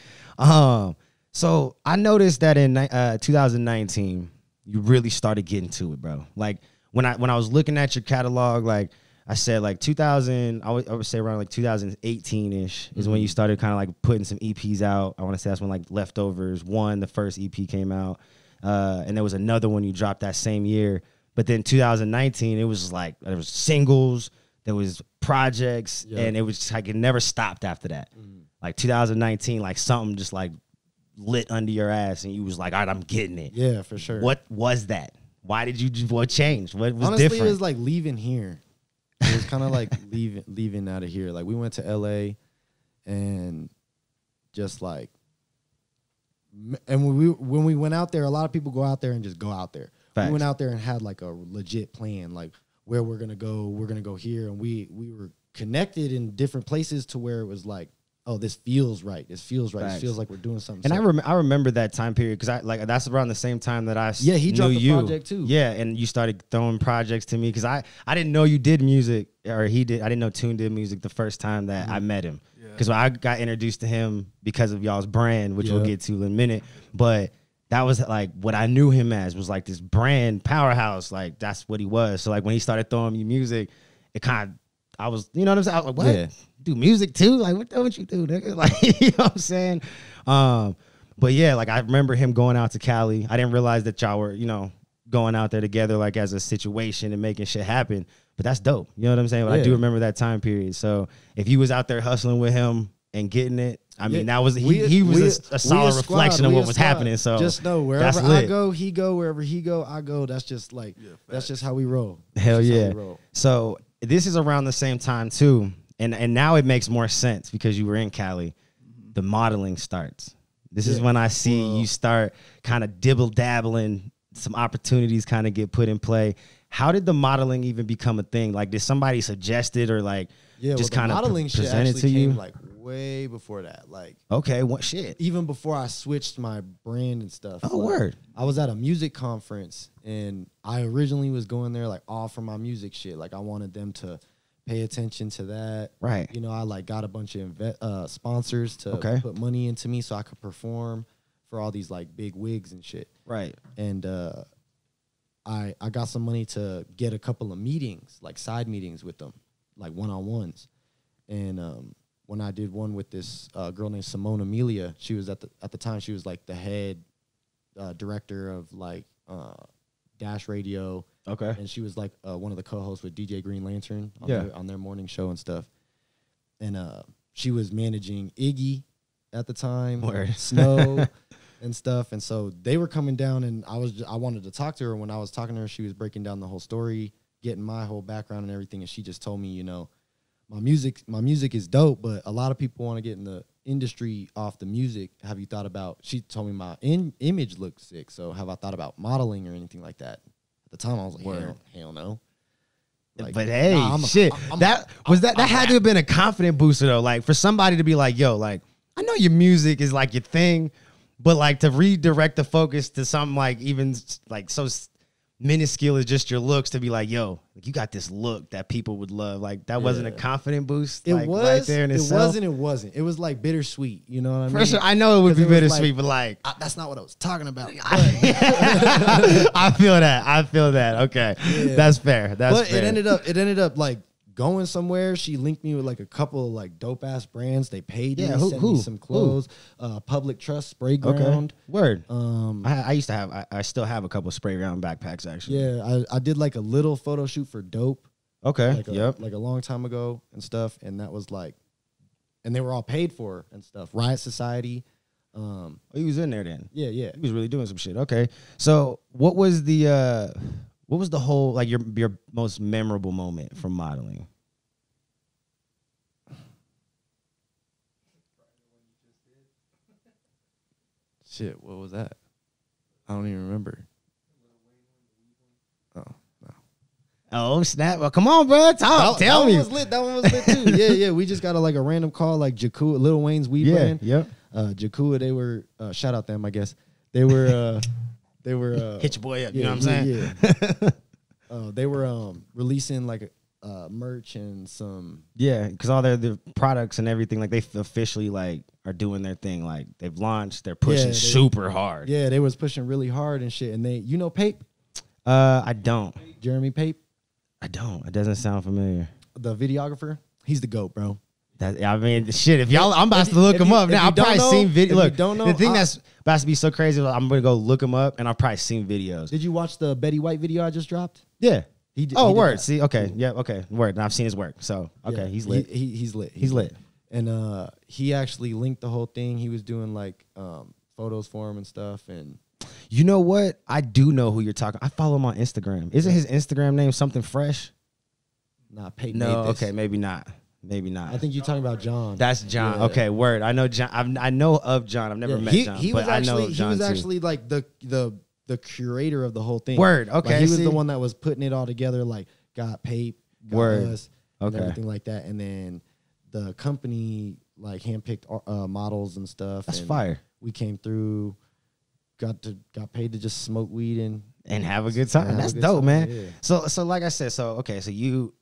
Speaker 1: So I noticed that in 2019, you really started getting to it, bro. Like when I was looking at your catalog, like I said, like 2000, I would say around like 2018-ish is when you started kind of like putting some EPs out. I want to say that's when like Leftovers 1, the first EP came out. And there was another one you dropped that same year. But then 2019, it was like, there was singles, there was projects, and it was just like, it never stopped after that. Like 2019, like something just like lit under your ass and you was like, all right, I'm getting it.
Speaker 2: Yeah, for sure.
Speaker 1: What was that? Why did you what changed? What was
Speaker 2: Honestly,
Speaker 1: different?
Speaker 2: it was like leaving here. It was kind of like leaving out of here. Like we went to LA and just like, and when we went out there, a lot of people go out there and just go out there.
Speaker 1: Facts.
Speaker 2: We went out there and had like a legit plan, like where we're gonna go here, and we were connected in different places to where it was like, oh, this feels right. This feels right.
Speaker 1: Facts.
Speaker 2: This feels like we're doing something.
Speaker 1: And I remember that time period because that's around the same time that I
Speaker 2: he dropped
Speaker 1: knew
Speaker 2: the
Speaker 1: you.
Speaker 2: project too.
Speaker 1: Yeah, and you started throwing projects to me because I didn't know you did music or he did. I didn't know Tune did music the first time that I met him because I got introduced to him because of y'all's brand, which we'll get to in a minute. But that was like what I knew him as was like this brand powerhouse. Like that's what he was. So like when he started throwing me music, it kind of I was, you know what I'm saying? I was like, what?
Speaker 2: Yeah.
Speaker 1: Do music too? Like, what don't you do, nigga? Like, you know what I'm saying? But yeah, like I remember him going out to Cali. I didn't realize that y'all were, you know, going out there together like as a situation and making shit happen. But that's dope. You know what I'm saying? But I do remember that time period. So if you was out there hustling with him and getting it, I mean, that was he was a solid reflection of what was happening. So
Speaker 2: just know wherever I go, he go. Wherever he go, I go. That's just like that's just how we roll.
Speaker 1: Hell yeah. So this is around the same time too, and now it makes more sense because you were in Cali. The modeling starts. This is when I see you start kind of dibble dabbling. Some opportunities kind of get put in play. How did the modeling even become a thing? Like, did somebody suggest it or like just kind of present it to you?
Speaker 2: Like way before that. Like,
Speaker 1: okay, what shit?
Speaker 2: Even before I switched my brand and stuff.
Speaker 1: Oh, word.
Speaker 2: I was at a music conference and I originally was going there like all for my music shit. Like I wanted them to pay attention to that.
Speaker 1: Right.
Speaker 2: You know, I like got a bunch of sponsors to put money into me so I could perform for all these like big wigs and shit.
Speaker 1: Right.
Speaker 2: And I got some money to get a couple of meetings, like side meetings with them, like one-on-ones. And when I did one with this girl named Simone Amelia, she was at the time she was like the head director of like Dash Radio.
Speaker 1: Okay.
Speaker 2: And she was like one of the co-hosts with DJ Green Lantern on their morning show and stuff. And she was managing Iggy at the time, Snow and stuff. And so they were coming down and I wanted to talk to her. When I was talking to her, she was breaking down the whole story, getting my whole background and everything. And she just told me, you know, my music is dope, but a lot of people want to get in the industry off the music. Have you thought about, she told me my image looked sick. So have I thought about modeling or anything like that? At the time I was like, hell no. Like,
Speaker 1: but hey, that had to have been a confident booster though. Like for somebody to be like, yo, like, I know your music is like your thing, but like to redirect the focus to something like even like so minuscule as just your looks to be like, yo, like you got this look that people would love. Like that wasn't a confident boost.
Speaker 2: It
Speaker 1: like,
Speaker 2: was
Speaker 1: right there in itself.
Speaker 2: It wasn't. It was like bittersweet. You know what I mean?
Speaker 1: For sure, I know it would be bittersweet, but like
Speaker 2: that's not what I was talking about.
Speaker 1: I feel that. Okay, that's fair. But
Speaker 2: fair. It ended up like going somewhere. She linked me with like a couple of like dope ass brands. They paid me, sent me some clothes. Public Trust Spray Ground.
Speaker 1: Okay. Word. I used to have. I still have a couple of Spray Ground backpacks actually.
Speaker 2: Yeah, I did like a little photo shoot for Dope.
Speaker 1: Okay.
Speaker 2: Like a long time ago and stuff, and that was like, and they were all paid for and stuff. Riot Society.
Speaker 1: He was in there then.
Speaker 2: Yeah.
Speaker 1: He was really doing some shit. Okay. So what was the whole like your most memorable moment from modeling?
Speaker 2: Shit, what was that? I don't even remember. Oh, no.
Speaker 1: Oh, snap. Well, come on, bro. Tell me.
Speaker 2: That one was lit too. Yeah. We just got a random call like Jakua, Lil Wayne's weed brand.
Speaker 1: Yep.
Speaker 2: Jakua, they were shout out them, I guess. They were
Speaker 1: hit your boy up, you know what I'm saying?
Speaker 2: Yeah. They were releasing like merch and some
Speaker 1: because all their products and everything, like they officially like are doing their thing. Like they've launched, they're pushing super hard.
Speaker 2: Yeah, they was pushing really hard and shit. And they, you know, Pape?
Speaker 1: I don't.
Speaker 2: Jeremy Pape?
Speaker 1: I don't. It doesn't sound familiar.
Speaker 2: The videographer? He's the GOAT, bro.
Speaker 1: I mean, shit. If y'all, I'm about to look him up now. I've probably seen video. Look,
Speaker 2: don't know,
Speaker 1: the thing that's about to be so crazy, I'm gonna go look him up, and I've probably seen videos.
Speaker 2: Did you watch the Betty White video I just dropped?
Speaker 1: Yeah.
Speaker 2: He did
Speaker 1: word.
Speaker 2: That.
Speaker 1: See, okay, yeah, okay, word. And I've seen his work, so okay, he's lit.
Speaker 2: He's lit.
Speaker 1: He's lit.
Speaker 2: And he actually linked the whole thing. He was doing like photos for him and stuff. And
Speaker 1: You know what? I do know who you're talking. I follow him on Instagram. Isn't his Instagram name something fresh?
Speaker 2: Nah, Peyton
Speaker 1: No,
Speaker 2: made this.
Speaker 1: okay, maybe not. Maybe not.
Speaker 2: I think you're talking about John.
Speaker 1: That's John.
Speaker 2: Yeah.
Speaker 1: Okay, word. I know John. I know of John. I've never met John,
Speaker 2: He
Speaker 1: but
Speaker 2: was actually,
Speaker 1: I know John
Speaker 2: he was
Speaker 1: too.
Speaker 2: actually like the curator of the whole thing.
Speaker 1: Word.
Speaker 2: Like,
Speaker 1: Okay,
Speaker 2: he was
Speaker 1: see?
Speaker 2: the one that was putting it all together. Like got paid. Got
Speaker 1: Word.
Speaker 2: us, and
Speaker 1: Okay.
Speaker 2: everything like that. And then the company like handpicked models and stuff.
Speaker 1: That's
Speaker 2: and
Speaker 1: fire.
Speaker 2: We came through. Got paid to just smoke weed and
Speaker 1: Have a good time.
Speaker 2: have a
Speaker 1: That's
Speaker 2: good
Speaker 1: dope,
Speaker 2: time,
Speaker 1: man.
Speaker 2: yeah.
Speaker 1: So like I said, so you've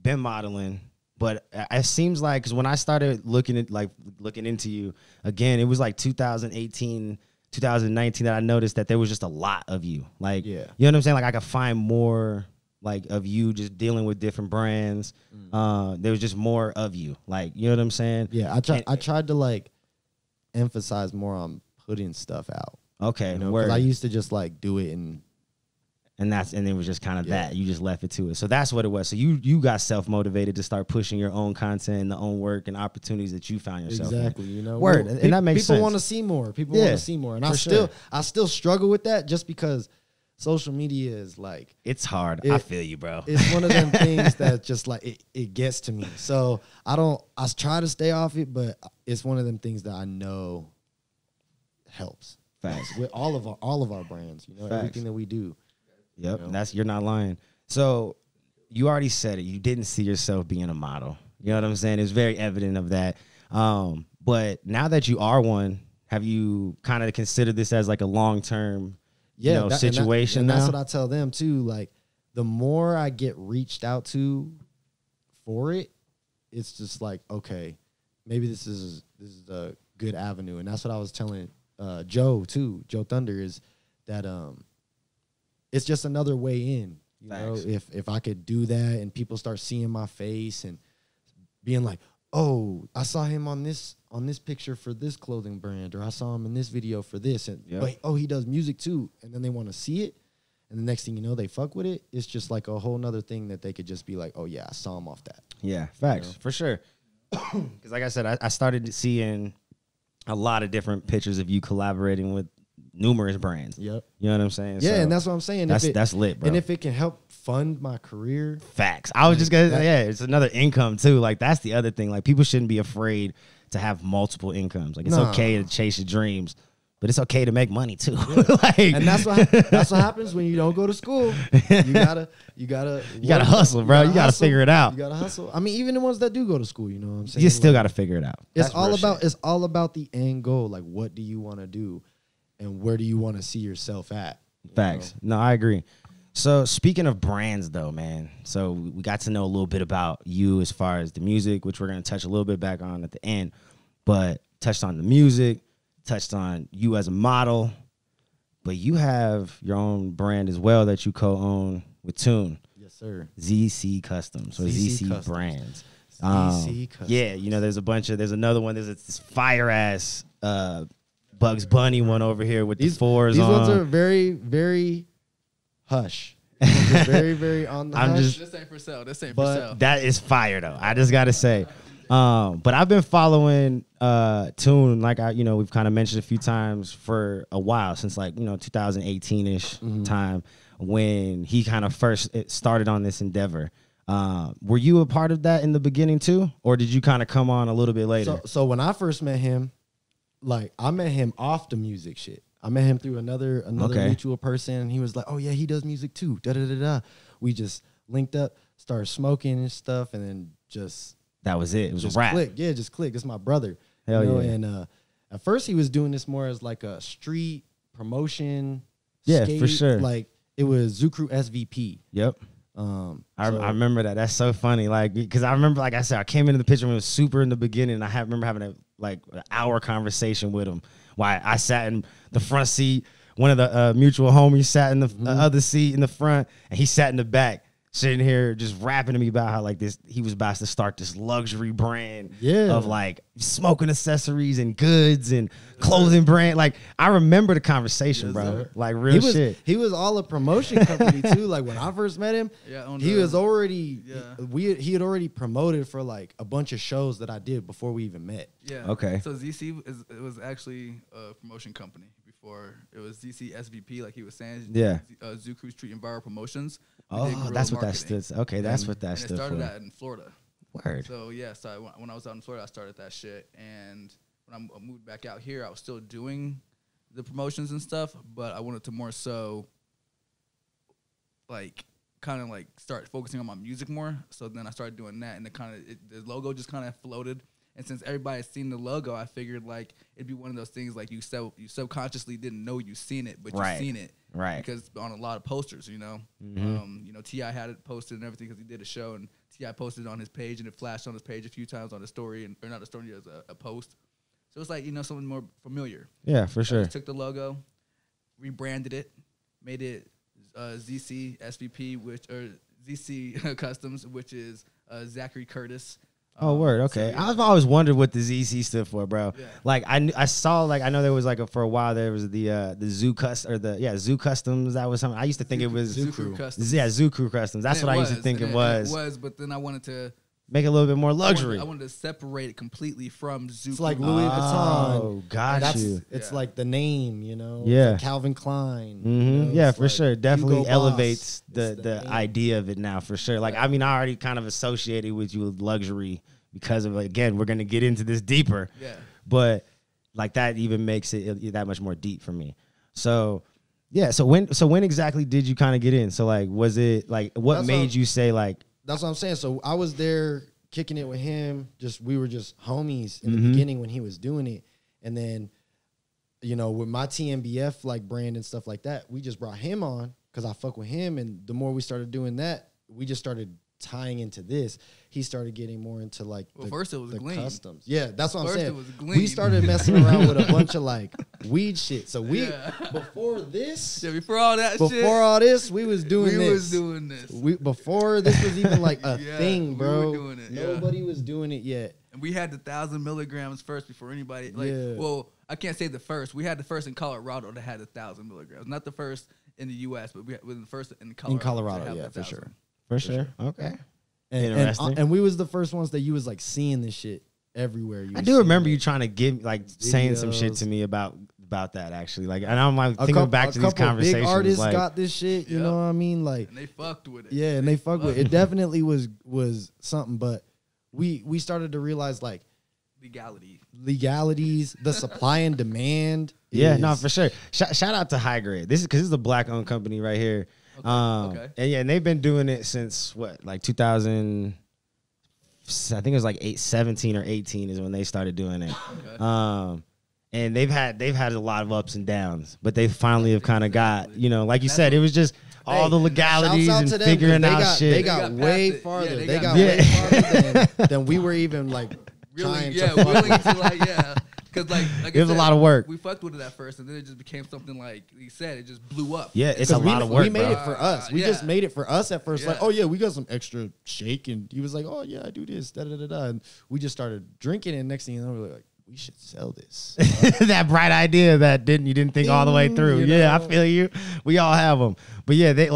Speaker 1: been modeling, but it seems like because when I started looking into you again, it was like 2018, 2019 that I noticed that there was just a lot of you. Like,
Speaker 2: Yeah.
Speaker 1: you know what I'm saying? Like I could find more like of you just dealing with different brands. There was just more of you. Like, you know what I'm saying?
Speaker 2: Yeah, I tried to like emphasize more on putting stuff out.
Speaker 1: Okay,
Speaker 2: You know,
Speaker 1: word.
Speaker 2: because I used to just like do it and
Speaker 1: And it was just kind of
Speaker 2: Yeah.
Speaker 1: that. You just left it to it. So that's what it was. So you got self-motivated to start pushing your own content and the own work and opportunities that you found yourself
Speaker 2: exactly,
Speaker 1: in.
Speaker 2: you know.
Speaker 1: Word,
Speaker 2: Well,
Speaker 1: and that makes
Speaker 2: people
Speaker 1: sense.
Speaker 2: want to see more. People
Speaker 1: Yeah,
Speaker 2: want to see more, and
Speaker 1: for sure.
Speaker 2: I still struggle with that just because social media is like
Speaker 1: It's hard. I feel you, bro.
Speaker 2: it's one of them things that just like it gets to me. So I try to stay off it, but it's one of them things that I know helps.
Speaker 1: Facts.
Speaker 2: With all of our brands, you know,
Speaker 1: Facts.
Speaker 2: everything that we do.
Speaker 1: Yep,
Speaker 2: You know?
Speaker 1: you're not lying. So you already said it. You didn't see yourself being a model. You know what I'm saying? It's very evident of that. But now that you are one, have you kind of considered this as like a long-term situation
Speaker 2: and
Speaker 1: now?
Speaker 2: that's what I tell them too. Like the more I get reached out to for it, it's just like, okay, maybe this is a good avenue. And that's what I was telling Joe too. Joe Thunder is that it's just another way in. You know,
Speaker 1: Facts.
Speaker 2: if I could do that and people start seeing my face and being like, oh, I saw him on this picture for this clothing brand, or I saw him in this video for this, and
Speaker 1: Yep.
Speaker 2: but, oh, he does music too, and then they want to see it, and the next thing you know, they fuck with it. It's just like a whole nother thing that they could just be like, oh yeah, I saw him off that.
Speaker 1: Yeah, facts,
Speaker 2: You know?
Speaker 1: for sure. Because like I said, I started seeing a lot of different pictures of you collaborating with numerous brands.
Speaker 2: Yep.
Speaker 1: You know what I'm saying?
Speaker 2: Yeah,
Speaker 1: So
Speaker 2: and that's what I'm saying.
Speaker 1: that's lit, bro.
Speaker 2: And if it can help fund my career,
Speaker 1: Facts. I was just gonna
Speaker 2: that-
Speaker 1: say, yeah, it's another income too. Like that's the other thing. Like people shouldn't be afraid to have multiple incomes. Like it's
Speaker 2: Nah.
Speaker 1: okay to chase your dreams, but it's okay to make money too. Like,
Speaker 2: and that's what happens when you don't go to school. You gotta
Speaker 1: hustle, bro. You gotta figure it out.
Speaker 2: You gotta hustle. I mean, even the ones that do go to school, you know what I'm saying?
Speaker 1: You still
Speaker 2: Like,
Speaker 1: got to figure it out.
Speaker 2: It's
Speaker 1: That's
Speaker 2: all
Speaker 1: real
Speaker 2: about
Speaker 1: shit.
Speaker 2: it's all about the end goal. Like, what do you want to do, and where do you want to see yourself at? You
Speaker 1: Facts.
Speaker 2: know?
Speaker 1: No, I agree. So speaking of brands though, man, so we got to know a little bit about you as far as the music, which we're going to touch a little bit back on at the end, but touched on the music, touched on you as a model, but you have your own brand as well that you co-own with Tune,
Speaker 2: Yes, sir.
Speaker 1: ZC Customs or
Speaker 2: ZC
Speaker 1: ZC
Speaker 2: Customs.
Speaker 1: Brands.
Speaker 2: ZC Customs.
Speaker 1: Yeah, you know, there's another one. There's this fire ass Bugs Bunny one over here with the fours
Speaker 2: These
Speaker 1: on.
Speaker 2: ones are very, very hush. These ones are very, very on the
Speaker 1: I'm
Speaker 2: hush.
Speaker 1: just-
Speaker 3: This ain't for sale. This ain't
Speaker 2: But
Speaker 3: for sale.
Speaker 1: That is fire though. I just gotta say. But I've been following Tune, like we've kind of mentioned a few times for a while, since 2018-ish time when he kind of first started on this endeavor. Were you a part of that in the beginning too? Or did you kind of come on a little bit later?
Speaker 2: So when I first met him, like I met him off the music shit. I met him through another
Speaker 1: Okay.
Speaker 2: mutual person, and he was like, "Oh yeah, he does music too." Da da da da. We just linked up, started smoking and stuff, and then just
Speaker 1: That was it. It was
Speaker 2: just
Speaker 1: a rap.
Speaker 2: click. Yeah, just click. It's my brother.
Speaker 1: Hell yeah.
Speaker 2: And at first he was doing this more as like a street promotion.
Speaker 1: Yeah,
Speaker 2: skate.
Speaker 1: for sure.
Speaker 2: Like it was Zukru SVP.
Speaker 1: Yep. I
Speaker 2: So-
Speaker 1: remember that. That's so funny. Like, because I remember, like I said, I came into the picture when it was super in the beginning. And I remember having an hour conversation with him. Why I sat in the front seat. One of the mutual homies sat in the other seat in the front, and he sat in the back, sitting here just rapping to me about how he was about to start this luxury brand of smoking accessories and goods and clothing brand. Like I remember the conversation,
Speaker 3: Yes,
Speaker 1: bro.
Speaker 3: sir.
Speaker 1: Like real shit.
Speaker 2: He was all a promotion company too. Like when I first met him,
Speaker 3: Yeah, on
Speaker 2: he
Speaker 3: the-
Speaker 2: was already
Speaker 3: Yeah.
Speaker 2: he had already promoted for like a bunch of shows that I did before we even met.
Speaker 3: Yeah.
Speaker 1: Okay.
Speaker 3: So ZC it was actually a promotion company before. It was ZC SVP, like he was saying.
Speaker 1: Yeah.
Speaker 3: Zuku Street and Viral Promotions.
Speaker 1: Oh, that's what that stood. Okay, that's what that stood for.
Speaker 3: And it started that in Florida.
Speaker 1: Word.
Speaker 3: So yeah, so when I was out in Florida, I started that shit, and when I moved back out here, I was still doing the promotions and stuff, but I wanted to more so like kind of like start focusing on my music more. So then I started doing that, and the logo just kind of floated. And since everybody had seen the logo, I figured like it'd be one of those things like you subconsciously didn't know you seen it, but you seen it,
Speaker 1: right?
Speaker 3: Because on a lot of posters, you know, T.I. had it posted and everything because he did a show, and T.I. posted it on his page, and it flashed on his page a few times on the story, or not a story, as a post. So it's like, something more familiar.
Speaker 1: Yeah, for sure.
Speaker 3: I took the logo, rebranded it, made it ZC SVP, or ZC Customs, which is Zachary Curtis.
Speaker 1: Oh, word. Okay. So, yeah. I've always wondered what the ZC stood for, bro. Yeah. Like I saw, like I know there was like for a while there was the Zoo Zoo Customs. That was something I used to think it was
Speaker 3: Zoo Crew Customs.
Speaker 1: Yeah, Zoo Crew Customs. That's what I used to think it was.
Speaker 3: It was, but then I wanted to
Speaker 1: make it a little bit more luxury.
Speaker 3: I wanted to separate it completely from Zoo.
Speaker 2: It's like Louis Vuitton.
Speaker 1: Oh, got you.
Speaker 2: It's like the name,
Speaker 1: Yeah.
Speaker 2: Like Calvin Klein.
Speaker 1: Mm-hmm. Yeah, for sure. Definitely elevates the idea of it now, for sure. Like, I mean, I already kind of associated with you with luxury because of, again, we're going to get into this deeper.
Speaker 3: Yeah.
Speaker 1: But, like, that even makes it that much more deep for me. So, yeah. So when exactly did you kind of get in? So, like, was it, like, what made you say, like,
Speaker 2: that's what I'm saying. So I was there kicking it with him. We were just homies in the beginning when he was doing it. And then, with my TMBF like brand and stuff like that, we just brought him on because I fuck with him. And the more we started doing that, we just started tying into this. He started getting more into like
Speaker 3: first it was Glean.
Speaker 2: Customs. Yeah, that's what I'm saying.
Speaker 3: It was Glean.
Speaker 2: We started messing around with a bunch of like weed shit. So before this,
Speaker 3: before all
Speaker 2: this, we was doing this. Before this was even like a thing, bro.
Speaker 3: We were doing it.
Speaker 2: Nobody was doing it yet.
Speaker 3: And we had the 1,000 milligrams first before anybody. Well, I can't say the first. We had the first in Colorado that had 1,000 milligrams. Not the first in the U.S., but we were the first in Colorado.
Speaker 2: In Colorado, yeah, for sure.
Speaker 1: For sure. Okay.
Speaker 2: Interesting. And we was the first ones that you was like seeing this shit everywhere.
Speaker 1: I do remember you trying to give saying some shit to me about that actually. Like, and I'm like thinking back to these conversations.
Speaker 2: Big artists got this shit. You know what I mean? Like,
Speaker 3: and they fucked with it.
Speaker 2: Yeah, and they fucked with it. It definitely was something. But we started to realize like legalities, the supply and demand.
Speaker 1: Yeah, no, for sure. Shout out to High Grade. This is a black owned company right here. Okay. And they've been doing it since like 2000. I think it was like 17 or 18 is when they started doing it. Okay. And they've had a lot of ups and downs, but they finally have kind of got, like you said, it was just all the legalities and figuring out shit.
Speaker 2: They got way farther. They got way farther than we were even like
Speaker 3: really, willing to like, because like
Speaker 1: it was a lot of work.
Speaker 3: We fucked with it at first, and then it just became something like he said. It just blew up.
Speaker 1: Yeah, it's a lot of work.
Speaker 2: We made it for us. We just made it for us at first. Like, oh yeah, we got some extra shake, and he was like, oh yeah, I do this, da da da da, and we just started drinking. And next thing you know, we were like, we should sell this.
Speaker 1: That bright idea that you didn't think all the way through. Yeah, I feel you. We all have them, but yeah, this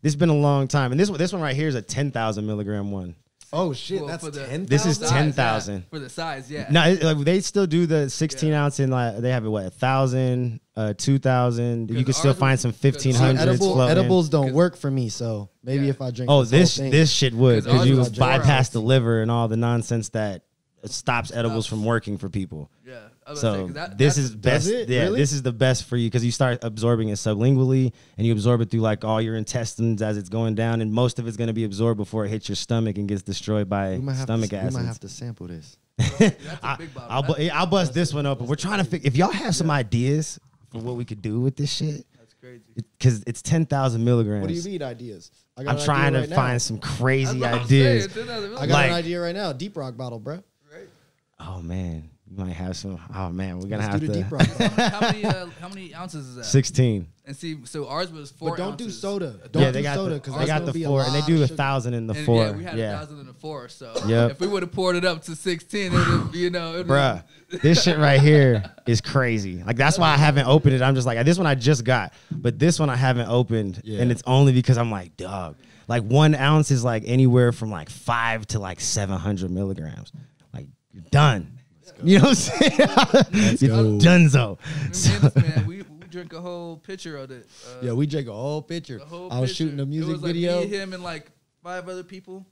Speaker 1: has been a long time, and this one right here is a 10,000 milligram one.
Speaker 2: Oh shit, that's 10,000.
Speaker 1: This is 10,000
Speaker 3: for the size. Yeah.
Speaker 1: No, they still do the 16 ounce in they have it 1,000, 2,000. You can still find some 1,500s.
Speaker 2: Edibles don't work for me, so maybe if I drink.
Speaker 1: Oh, this shit would because you bypass the liver and all the nonsense that stops edibles from working for people.
Speaker 3: Yeah.
Speaker 1: So this is best. Yeah, really? This is the best for you because you start absorbing it sublingually and you absorb it through like all your intestines as it's going down, and most of it's going to be absorbed before it hits your stomach and gets destroyed by stomach acids.
Speaker 2: We might have to sample this.
Speaker 1: I'll bust this one open. We're trying to figure if y'all have some ideas for what we could do with this shit.
Speaker 3: That's crazy
Speaker 1: because it's 10,000 milligrams.
Speaker 2: What do you mean ideas?
Speaker 1: I'm trying to find some crazy ideas.
Speaker 2: I got an idea right now. Deep Rock bottle, bro.
Speaker 3: Right.
Speaker 1: Oh man. You might have some. Oh man, we're gonna
Speaker 2: have
Speaker 1: to.
Speaker 2: Deep Rock,
Speaker 3: how many ounces is that?
Speaker 1: 16.
Speaker 3: And see, so ours was 4
Speaker 2: but don't
Speaker 3: ounces.
Speaker 2: Do soda. Don't do soda because
Speaker 1: they got the 4, and they do 1,000 in the 4.
Speaker 3: Yeah, we had 1,000 in the 4. So if we would have poured it up to 16, it would have,
Speaker 1: bruh, this shit right here is crazy. Like that's why I haven't opened it. I'm just like this one I just got, but this one I haven't opened, and it's only because I'm like, dog. Like 1 ounce is like anywhere from like 5 to like 700 milligrams. Like you're done. You know what I'm saying? You're donezo.
Speaker 3: Man, we drank a whole pitcher of it.
Speaker 2: Yeah, we drank a whole picture. I was shooting a music
Speaker 3: it was like
Speaker 2: video.
Speaker 3: Me, him, and like 5 other people.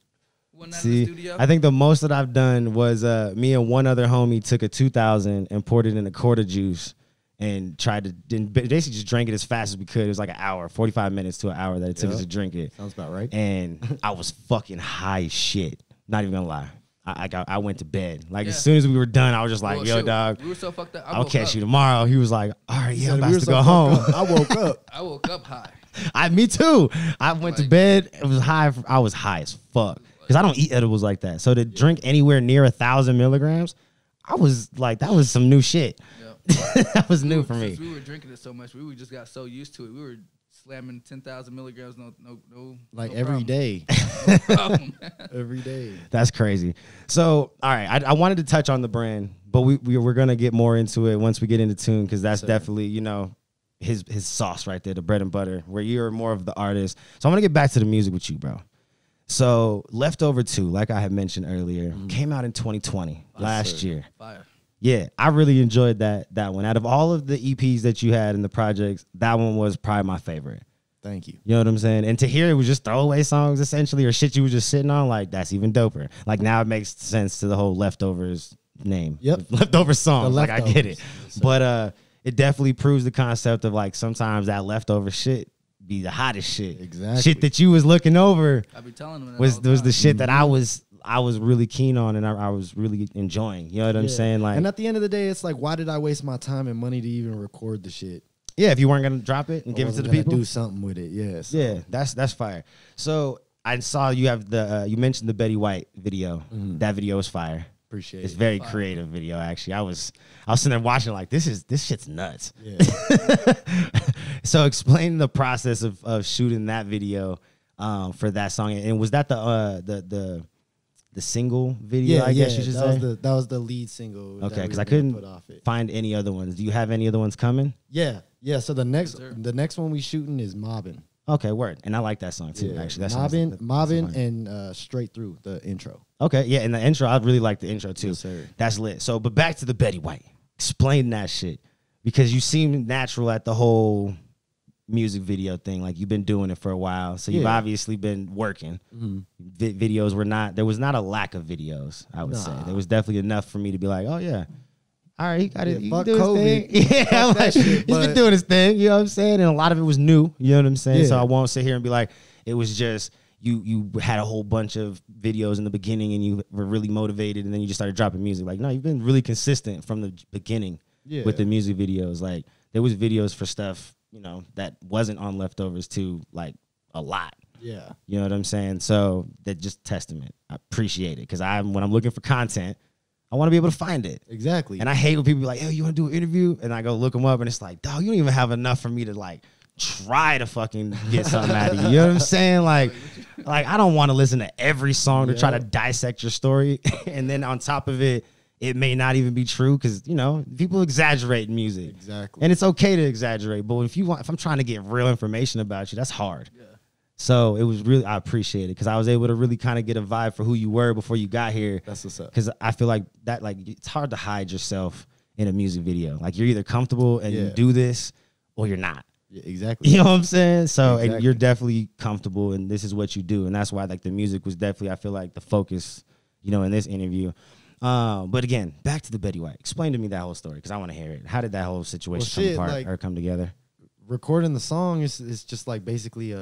Speaker 3: One night
Speaker 1: See,
Speaker 3: in the studio.
Speaker 1: I think the most that I've done was me and one other homie took a 2000 and poured it in a quart of juice and tried to basically just drank it as fast as we could. It was like an hour, 45 minutes to an hour that it took us to drink it.
Speaker 2: Sounds about right.
Speaker 1: And I was fucking high as shit. Not even gonna lie. I went to bed. Like as soon as we were done, I was just like, "Yo, dog,
Speaker 3: we were so fucked up.
Speaker 1: I'll catch you tomorrow." He was like, "All right, yeah, I'm about to
Speaker 2: so
Speaker 1: go home."
Speaker 2: I woke up.
Speaker 3: I woke up high.
Speaker 1: Me too. I went to bed. It was high. I was high as fuck because I don't eat edibles like that. So to drink anywhere near 1,000 milligrams, I was like, that was some new shit. Yep. That was new for me.
Speaker 3: Since we were drinking it so much, we just got so used to it. We were slamming 10,000 milligrams. No.
Speaker 2: Like
Speaker 3: no
Speaker 2: every
Speaker 3: problem.
Speaker 2: day.
Speaker 3: No problem.
Speaker 2: Every day.
Speaker 1: That's crazy. So, all right, I wanted to touch on the brand, but we're gonna get more into it once we get into tune because that's definitely his sauce right there, the bread and butter, where you're more of the artist. So I'm gonna get back to the music with you, bro. So Leftover 2, like I had mentioned earlier, came out in 2020 last year.
Speaker 3: Fire.
Speaker 1: Yeah, I really enjoyed that one. Out of all of the EPs that you had in the projects, that one was probably my favorite.
Speaker 2: Thank you.
Speaker 1: You know what I'm saying? And to hear it was just throwaway songs essentially or shit you were just sitting on, like that's even doper. Like now it makes sense to the whole Leftovers name.
Speaker 2: Yep.
Speaker 1: Leftover songs. Like I get it.
Speaker 2: Yes,
Speaker 1: but it definitely proves the concept of like sometimes that leftover shit be the hottest shit.
Speaker 2: Exactly.
Speaker 1: Shit that you was looking over
Speaker 3: I be telling them
Speaker 1: was the shit that I was really keen on and I was really enjoying. You know what I'm saying? Like,
Speaker 2: and at the end of the day, it's like, why did I waste my time and money to even record the shit?
Speaker 1: yeah, if you weren't gonna drop it and give it to the people,
Speaker 2: do something with it. Yes.
Speaker 1: yeah, that's fire. So I saw you have the you mentioned the Betty White video. That video is fire.
Speaker 2: Appreciate
Speaker 1: It's
Speaker 2: it.
Speaker 1: very creative video actually. I was sitting there watching like this shit's nuts.
Speaker 2: Yeah.
Speaker 1: So explain the process of shooting that video for that song, and was that the single video? I guess you should say.
Speaker 2: That was the lead single.
Speaker 1: Okay,
Speaker 2: that we
Speaker 1: because I
Speaker 2: were gonna
Speaker 1: couldn't
Speaker 2: put off it.
Speaker 1: find any other ones. Do you have any other ones coming?
Speaker 2: Yeah. So the next one we shooting is Mobbin'.
Speaker 1: Okay, word. And I like that song too.
Speaker 2: Yeah.
Speaker 1: Actually, that's
Speaker 2: Mobbin' and Straight Through, the intro.
Speaker 1: Okay, yeah, and the intro, I really like the intro too.
Speaker 2: Yes, sir.
Speaker 1: That's lit. So, but back to the Betty White. Explain that shit because you seem natural at the whole music video thing. Like you've been doing it for a while, so you've obviously been working. Videos were not. There was not a lack of videos. I would say there was definitely enough for me to be like, oh yeah, all right, he got it.
Speaker 2: Fuck
Speaker 1: do
Speaker 2: COVID.
Speaker 1: his thing. Yeah, like,
Speaker 2: shit,
Speaker 1: he's been
Speaker 2: but-
Speaker 1: doing his thing. You know what I'm saying? And a lot of it was new. You know what I'm saying?
Speaker 2: Yeah.
Speaker 1: So I won't sit here and be like, it was just. You had a whole bunch of videos in the beginning and you were really motivated and then you just started dropping music. Like, no, you've been really consistent from the beginning with the music videos. Like, there was videos for stuff, that wasn't on Leftovers too, like, a lot.
Speaker 2: Yeah.
Speaker 1: You know what I'm saying? So, that just testament. I appreciate it because when I'm looking for content, I want to be able to find it.
Speaker 2: Exactly.
Speaker 1: And I hate when people be like, yo, you want to do an interview? And I go look them up and it's like, dog, you don't even have enough for me to, like, try to fucking get something out of you. You know what I'm saying? Like I don't want to listen to every song to try to dissect your story. And then on top of it, it may not even be true because, people exaggerate in music.
Speaker 2: Exactly.
Speaker 1: And it's okay to exaggerate. But if I'm trying to get real information about you, that's hard. Yeah. So it was really, I appreciate it because I was able to really kind of get a vibe for who you were before you got here.
Speaker 2: That's what's up.
Speaker 1: Because I feel like that, like, it's hard to hide yourself in a music video. Like, you're either comfortable and you do this or you're not.
Speaker 2: Yeah, exactly.
Speaker 1: You know what I'm saying? So
Speaker 2: Exactly.
Speaker 1: and you're definitely comfortable and this is what you do. And that's why like the music was definitely, I feel like the focus, in this interview. But again, back to the Betty White. Explain to me that whole story because I want to hear it. How did that whole situation come apart or come together?
Speaker 2: Recording the song is just like basically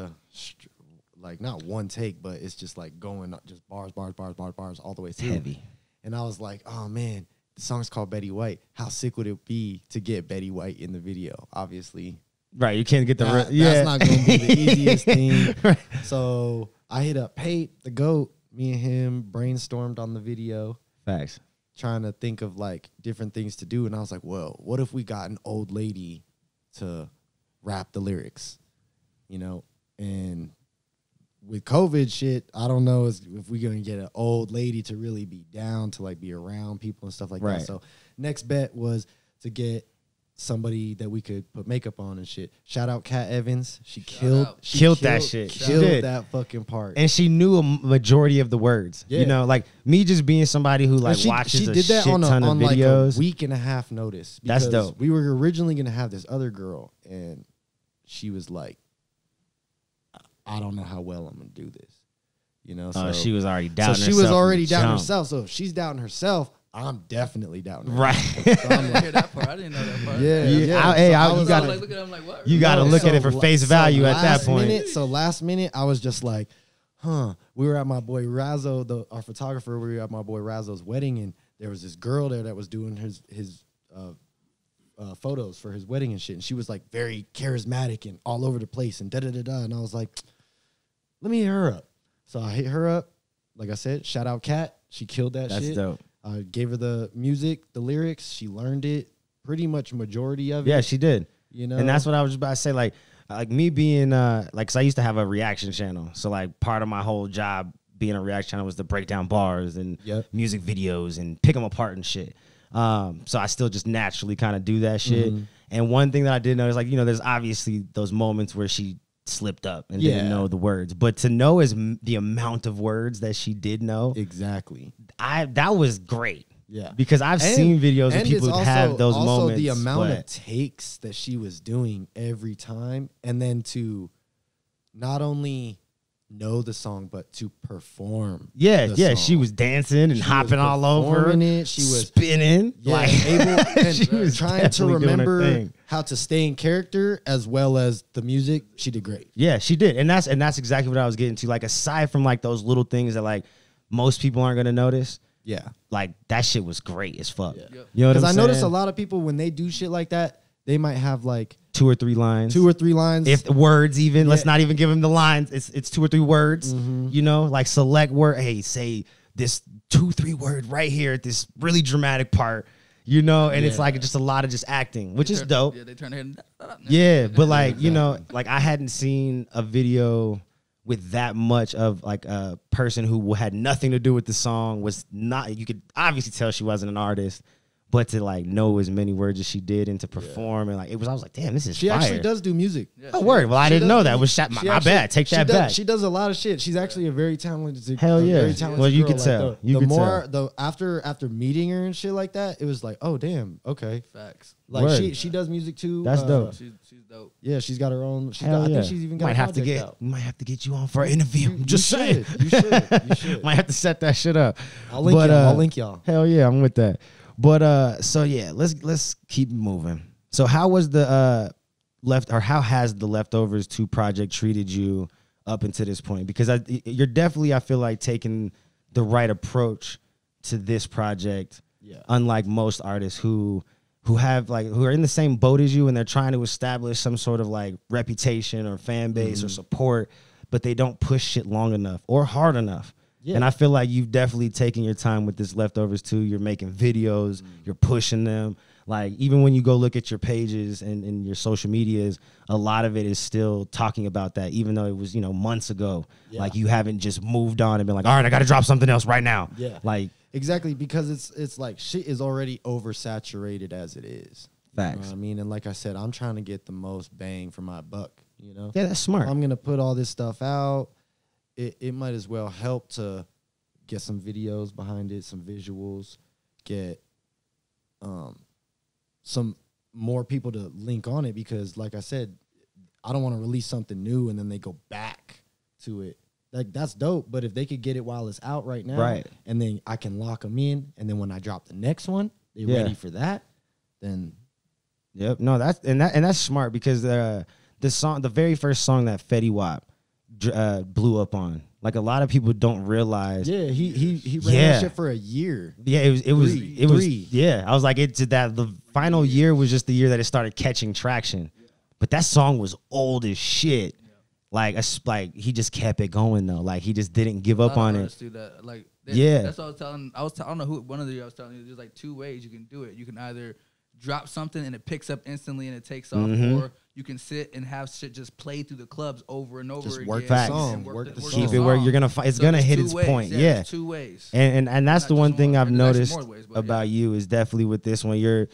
Speaker 2: like not one take, but it's just like going just bars all the way through.
Speaker 1: Heavy.
Speaker 2: And I was like, oh man, the song's called Betty White. How sick would it be to get Betty White in the video? Obviously.
Speaker 1: Right, you can't get the
Speaker 2: That's not going to be the easiest thing.
Speaker 1: Right.
Speaker 2: So I hit up Pate, the GOAT. Me and him brainstormed on the video,
Speaker 1: Facts.
Speaker 2: trying to think of like different things to do. And I was like, well, what if we got an old lady to rap the lyrics? And with COVID shit, I don't know if we're going to get an old lady to really be down to like be around people and stuff like
Speaker 1: Right.
Speaker 2: that. So next bet was to get somebody that we could put makeup on and shit. Shout out Kat Evans. She
Speaker 3: out.
Speaker 2: killed
Speaker 1: that shit.
Speaker 2: She
Speaker 1: She
Speaker 2: killed
Speaker 1: did.
Speaker 2: that fucking part.
Speaker 1: And she knew a majority of the words.
Speaker 2: Yeah.
Speaker 1: You know, like me just being somebody who like
Speaker 2: And
Speaker 1: watches
Speaker 2: she
Speaker 1: a
Speaker 2: did that
Speaker 1: shit
Speaker 2: on
Speaker 1: ton of
Speaker 2: like
Speaker 1: videos.
Speaker 2: a week and a half notice.
Speaker 1: That's
Speaker 2: because
Speaker 1: dope.
Speaker 2: We were originally gonna have this other girl, and she was like, I don't know how well I'm gonna do this. You know, so
Speaker 1: She was already doubting
Speaker 2: so
Speaker 1: herself.
Speaker 2: she was
Speaker 1: from
Speaker 2: already
Speaker 1: the
Speaker 2: doubting
Speaker 1: jump.
Speaker 2: herself. So if she's doubting herself, I'm definitely doubting her.
Speaker 1: Right.
Speaker 2: So I'm
Speaker 3: I didn't
Speaker 2: like,
Speaker 3: hear that part. I didn't know that part.
Speaker 2: yeah,
Speaker 1: You-
Speaker 2: yeah.
Speaker 1: I- hey,
Speaker 2: So
Speaker 1: I-
Speaker 2: I
Speaker 1: you
Speaker 2: was
Speaker 1: gotta-
Speaker 3: I
Speaker 2: like,
Speaker 3: was like, look at him like, what?
Speaker 1: You got to
Speaker 2: no,
Speaker 1: look at it
Speaker 2: so
Speaker 1: for face value at that
Speaker 2: last
Speaker 1: point.
Speaker 2: Last minute, I was just like, we were at my boy Razzo, our photographer. We were at my boy Razzo's wedding, and there was this girl there that was doing his photos for his wedding and shit. And she was like very charismatic and all over the place and da-da-da-da. And I was like, let me hit her up. So I hit her up. Like I said, shout out Kat. She killed that
Speaker 1: That's
Speaker 2: shit.
Speaker 1: dope.
Speaker 2: I gave her the music, the lyrics. She learned it, pretty much majority of it.
Speaker 1: Yeah, she did.
Speaker 2: You know?
Speaker 1: And that's what I was just about to say. Like me being like, 'cause I used to have a reaction channel. So like part of my whole job being a reaction channel was to break down bars and
Speaker 2: Yep.
Speaker 1: music videos and pick them apart and shit. So I still just naturally kind of do that shit.
Speaker 2: Mhm.
Speaker 1: And one thing that I did notice, like, you know, there's obviously those moments where she slipped up and didn't
Speaker 2: Yeah.
Speaker 1: know the words, but to know the amount of words that she did know,
Speaker 2: Exactly.
Speaker 1: that was great.
Speaker 2: Yeah.
Speaker 1: Because I've seen videos of
Speaker 2: and
Speaker 1: people
Speaker 2: it's
Speaker 1: who have those
Speaker 2: also
Speaker 1: moments.
Speaker 2: the amount of
Speaker 1: but-
Speaker 2: takes that she was doing every time, and then to not only know the song but to perform.
Speaker 1: Yeah,
Speaker 2: the
Speaker 1: yeah,
Speaker 2: song.
Speaker 1: she was dancing and
Speaker 2: She was
Speaker 1: hopping all over.
Speaker 2: performing it. She was
Speaker 1: spinning.
Speaker 2: yeah,
Speaker 1: like,
Speaker 2: able and
Speaker 1: she was
Speaker 2: trying to
Speaker 1: definitely doing her
Speaker 2: remember
Speaker 1: thing.
Speaker 2: how to stay in character as well as the music. She did great.
Speaker 1: Yeah, she did, and that's exactly what I was getting to. Like, aside from like those little things that like most people aren't gonna notice,
Speaker 2: Yeah,
Speaker 1: like that shit was great as fuck.
Speaker 2: Yeah.
Speaker 3: Yep.
Speaker 1: You know what I'm
Speaker 2: because I
Speaker 1: saying?
Speaker 2: notice a lot of people when they do shit like that, they might have like
Speaker 1: 2 or 3 lines,
Speaker 2: 2 or 3 lines.
Speaker 1: if words even. Let's
Speaker 2: Yeah.
Speaker 1: not even give them the lines. It's 2 or 3 words.
Speaker 2: Mhm.
Speaker 1: You know, like select word. Hey, say this 2-3 word right here at this really dramatic part. You know, and it's
Speaker 2: Yeah.
Speaker 1: like just a lot of just acting, which
Speaker 3: They
Speaker 1: is
Speaker 3: turn-
Speaker 1: dope.
Speaker 3: Yeah, they turn their head.
Speaker 1: Yeah, but like, you know, like I hadn't seen a video with that much of like a person who had nothing to do with the song, was not, you could obviously tell she wasn't an artist, but to like know as many words as she did and to perform and like I was like, damn, this is
Speaker 2: she
Speaker 1: fire.
Speaker 2: actually does do music.
Speaker 3: Yeah,
Speaker 1: Oh, word. Well, I
Speaker 2: She
Speaker 1: didn't
Speaker 2: does-
Speaker 1: know that. Was shot.
Speaker 2: she
Speaker 1: My
Speaker 2: actually-
Speaker 1: bad. Take
Speaker 2: she
Speaker 1: that
Speaker 2: does,
Speaker 1: back.
Speaker 2: She does a lot of shit. She's actually a very talented.
Speaker 1: Hell
Speaker 2: a
Speaker 1: yeah.
Speaker 2: very talented
Speaker 1: Well, you
Speaker 2: girl.
Speaker 1: could tell.
Speaker 2: Like,
Speaker 1: You
Speaker 2: the
Speaker 1: could
Speaker 2: more the after meeting her and shit like that, it was like, oh damn, okay.
Speaker 3: Facts.
Speaker 2: Like
Speaker 1: Word.
Speaker 2: she does music too.
Speaker 1: That's dope.
Speaker 3: She's dope.
Speaker 2: Yeah, she's got her own. She's
Speaker 1: Hell
Speaker 2: got,
Speaker 1: yeah.
Speaker 2: I think she's even got
Speaker 1: might
Speaker 2: a
Speaker 1: have to
Speaker 2: project
Speaker 1: get
Speaker 2: out.
Speaker 1: might have to get you on for an interview.
Speaker 2: You-
Speaker 1: I'm just
Speaker 2: you
Speaker 1: saying.
Speaker 2: should. You should. You should.
Speaker 1: Might have to set that shit up.
Speaker 2: I'll link
Speaker 1: But,
Speaker 2: y'all. I'll link y'all.
Speaker 1: Hell yeah, I'm with that. But so yeah, let's keep moving. So how was the how has the Leftovers 2 project treated you up until this point? Because you're definitely, I feel like, taking the right approach to this project.
Speaker 2: Yeah.
Speaker 1: Unlike most artists who are in the same boat as you and they're trying to establish some sort of like reputation or fan base or support, but they don't push shit long enough or hard enough.
Speaker 2: Yeah.
Speaker 1: And I feel like you've definitely taken your time with this Leftovers 2. You're making videos, you're pushing them. Like, even when you go look at your pages and your social medias, a lot of it is still talking about that, even though it was, months ago.
Speaker 2: Yeah.
Speaker 1: Like, you haven't just moved on and been like, all right, I got to drop something else right now.
Speaker 2: Yeah.
Speaker 1: Like,
Speaker 2: Exactly, because it's like shit is already oversaturated as it is. You know
Speaker 1: Facts.
Speaker 2: what I mean, and like I said, I'm trying to get the most bang for my buck.
Speaker 1: yeah, that's smart.
Speaker 2: I'm gonna put all this stuff out. It might as well help to get some videos behind it, some visuals, get some more people to link on it, because like I said, I don't want to release something new and then they go back to it. Like, that's dope, but if they could get it while it's out right now,
Speaker 1: Right.
Speaker 2: and then I can lock them in, and then when I drop the next one, they're
Speaker 1: Yeah.
Speaker 2: ready for that, then
Speaker 1: Yep. No, that's smart, because the very first song that Fetty Wap blew up on, like, a lot of people don't realize.
Speaker 2: yeah, he ran
Speaker 1: Yeah.
Speaker 2: that shit for a year.
Speaker 1: Yeah, it was
Speaker 2: Three.
Speaker 1: yeah. I was like, the final year was just the year that it started catching traction. But that song was old as shit. Like, he just kept it going though. Like, he just didn't give up on it.
Speaker 3: Do that. Like,
Speaker 1: Yeah.
Speaker 3: That's what I was telling. I don't know who one of you I was telling you. There's like 2 ways you can do it. You can either drop something and it picks up instantly and it takes off, or you can sit and have shit just play through the clubs over and over
Speaker 2: Just
Speaker 3: again.
Speaker 2: work the
Speaker 1: Facts.
Speaker 2: song,
Speaker 3: and
Speaker 2: work the
Speaker 3: work
Speaker 2: song.
Speaker 1: Keep it where you're gonna it's gonna
Speaker 3: there's
Speaker 1: hit
Speaker 3: 2
Speaker 1: its
Speaker 3: ways.
Speaker 1: point.
Speaker 3: Yeah,
Speaker 1: Yeah.
Speaker 3: there's 2 ways.
Speaker 1: And that's
Speaker 3: Not
Speaker 1: the one
Speaker 3: just
Speaker 1: thing
Speaker 3: one.
Speaker 1: I've
Speaker 3: There's actually
Speaker 1: noticed
Speaker 3: more ways, but
Speaker 1: about you is definitely with this one. You're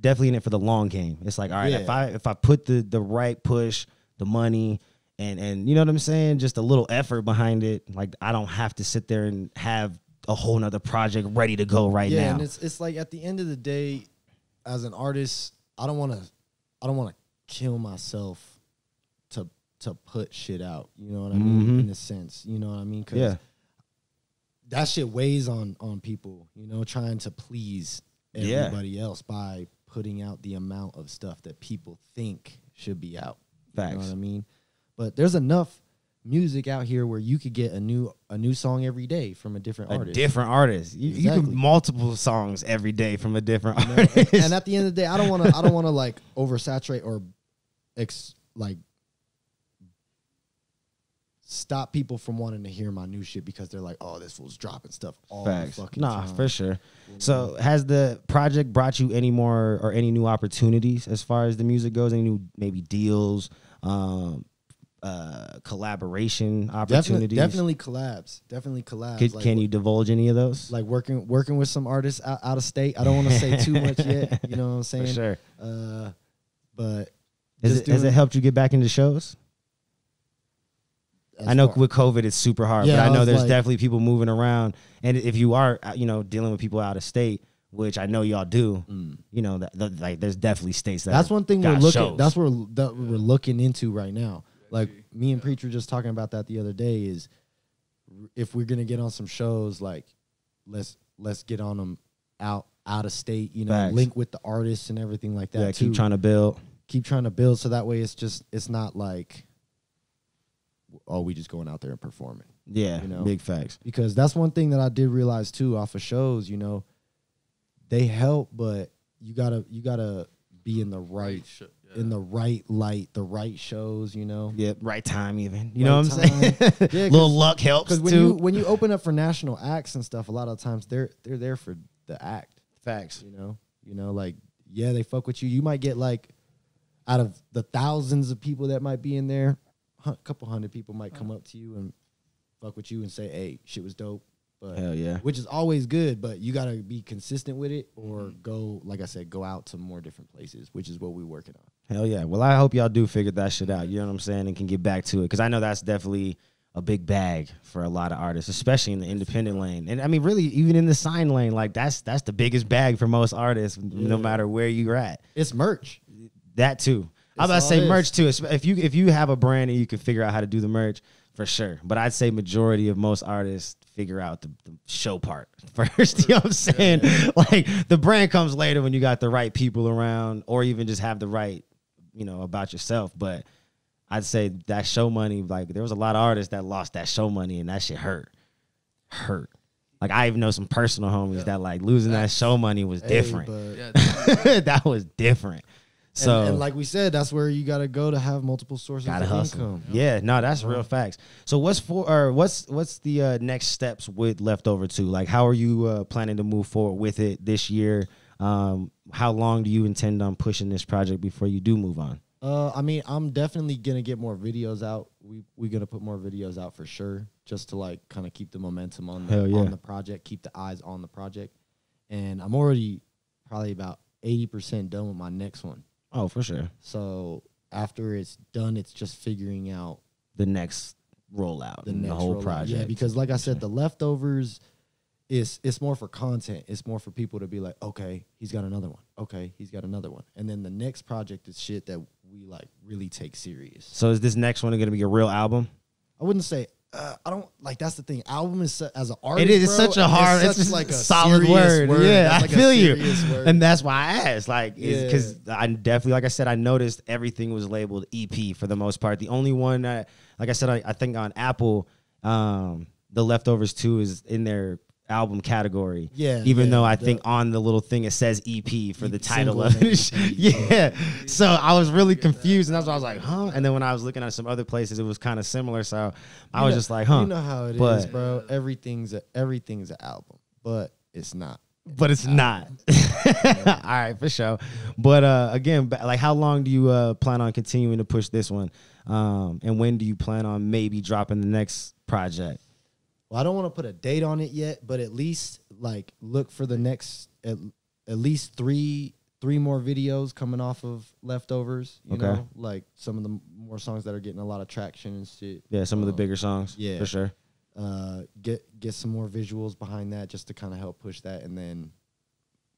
Speaker 1: definitely in it for the long game. It's like, all right, if I put the right push, the money, and you know what I'm saying, just a little effort behind it, like I don't have to sit there and have a whole nother project ready to go now.
Speaker 2: Yeah, and it's like at the end of the day, as an artist, I don't want to kill myself to put shit out. You know what I mean? In a sense, you know what I mean? Because that shit weighs on people. You know, trying to please everybody else by putting out the amount of stuff that people think should be out.
Speaker 1: Facts.
Speaker 2: You know what I mean? But there's enough music out here where you could get a new song every day from a different artist.
Speaker 1: You can multiple songs every day from a different artist.
Speaker 2: And at the end of the day, I don't want to like oversaturate or stop people from wanting to hear my new shit because they're like, oh, this fool's dropping stuff all the fucking time.
Speaker 1: For sure. So has the project brought you any more or any new opportunities as far as the music goes? Any new maybe deals, collaboration opportunities?
Speaker 2: Definitely collabs.
Speaker 1: Can you divulge any of those?
Speaker 2: Like working with some artists out of state. I don't want to say too much yet. You know what I'm saying?
Speaker 1: For sure.
Speaker 2: But
Speaker 1: has it helped you get back into shows? I know with COVID it's super hard, but I know there's definitely people moving around, and if you are, dealing with people out of state, which I know y'all do, like there's definitely states
Speaker 2: that's one thing we're looking. That's what we're looking into right now. Like me and Preach were just talking about that the other day. Is if we're gonna get on some shows, like let's get on them out of state. Link with the artists and everything like that.
Speaker 1: Yeah, keep trying to build.
Speaker 2: So that way it's not like, oh, we just going out there and performing.
Speaker 1: Yeah, big facts.
Speaker 2: Because that's one thing that I did realize too off of shows. They help, but you gotta be in the right in the right light, the right shows.
Speaker 1: Yeah, right time even. You know what I'm saying? Yeah, little luck helps
Speaker 2: too. When you open up for national acts and stuff, a lot of times they're there for the act.
Speaker 1: Facts.
Speaker 2: Like they fuck with you. You might get like out of the thousands of people that might be in there, a couple hundred people might come up to you and fuck with you and say, hey, shit was dope. But
Speaker 1: hell yeah.
Speaker 2: Which is always good, but you got to be consistent with it or go, like I said, go out to more different places, which is what we're working on.
Speaker 1: Hell yeah. Well, I hope y'all do figure that shit out, you know what I'm saying, and can get back to it. Because I know that's definitely a big bag for a lot of artists, especially in the independent lane. And I mean, really, even in the sign lane, like that's the biggest bag for most artists, no matter where you're at.
Speaker 2: It's merch.
Speaker 1: That too. I'm about to say merch too. If you have a brand and you can figure out how to do the merch, for sure. But I'd say majority of most artists figure out the show part first. You know what I'm saying? Like the brand comes later when you got the right people around, or even just have the right, about yourself. But I'd say that show money, like there was a lot of artists that lost that show money and that shit hurt. Like I even know some personal homies that like losing that show money was different. That was different. So
Speaker 2: and like we said, that's where you gotta go to have multiple sources of income.
Speaker 1: Yeah, no, that's real facts. So what's the next steps with Leftover 2? Like how are you planning to move forward with it this year? How long do you intend on pushing this project before you do move on?
Speaker 2: I mean, I'm definitely gonna get more videos out. We're gonna put more videos out for sure, just to like kind of keep the momentum on the project, keep the eyes on the project. And I'm already probably about 80% done with my next one.
Speaker 1: Oh, for sure.
Speaker 2: So after it's done, it's just figuring out
Speaker 1: the next rollout, the whole project.
Speaker 2: Yeah, because like I said, the Leftovers it's more for content. It's more for people to be like, okay, he's got another one. Okay, he's got another one. And then the next project is shit that we like really take serious.
Speaker 1: So is this next one going to be a real album?
Speaker 2: I wouldn't say. I don't like. That's the thing. Album is as an artist.
Speaker 1: It is such a hard. It's just like a solid word. Yeah, like I feel you. And that's why I asked. Like, because I definitely, like I said, I noticed everything was labeled EP for the most part. The only one, like I said, I think on Apple, the Leftovers 2 is in their album category. Yeah. Even though I think on the little thing it says EP for the title of it. Yeah. So I was really confused, and that's why I was like, huh? And then when I was looking at some other places, it was kind of similar. So I was just like, huh?
Speaker 2: You know how it is, bro. Everything's an album, but it's not.
Speaker 1: But it's not. All right, for sure. But again, like, how long do you plan on continuing to push this one? And when do you plan on maybe dropping the next project?
Speaker 2: Well, I don't want to put a date on it yet, but at least like look for the next at least three 3 more videos coming off of Leftovers. You
Speaker 1: Okay.
Speaker 2: know, like some of the more songs that are getting a lot of traction and shit.
Speaker 1: Yeah, some of the bigger songs.
Speaker 2: Yeah.
Speaker 1: For sure.
Speaker 2: Get some more visuals behind that just to kind of help push that. And then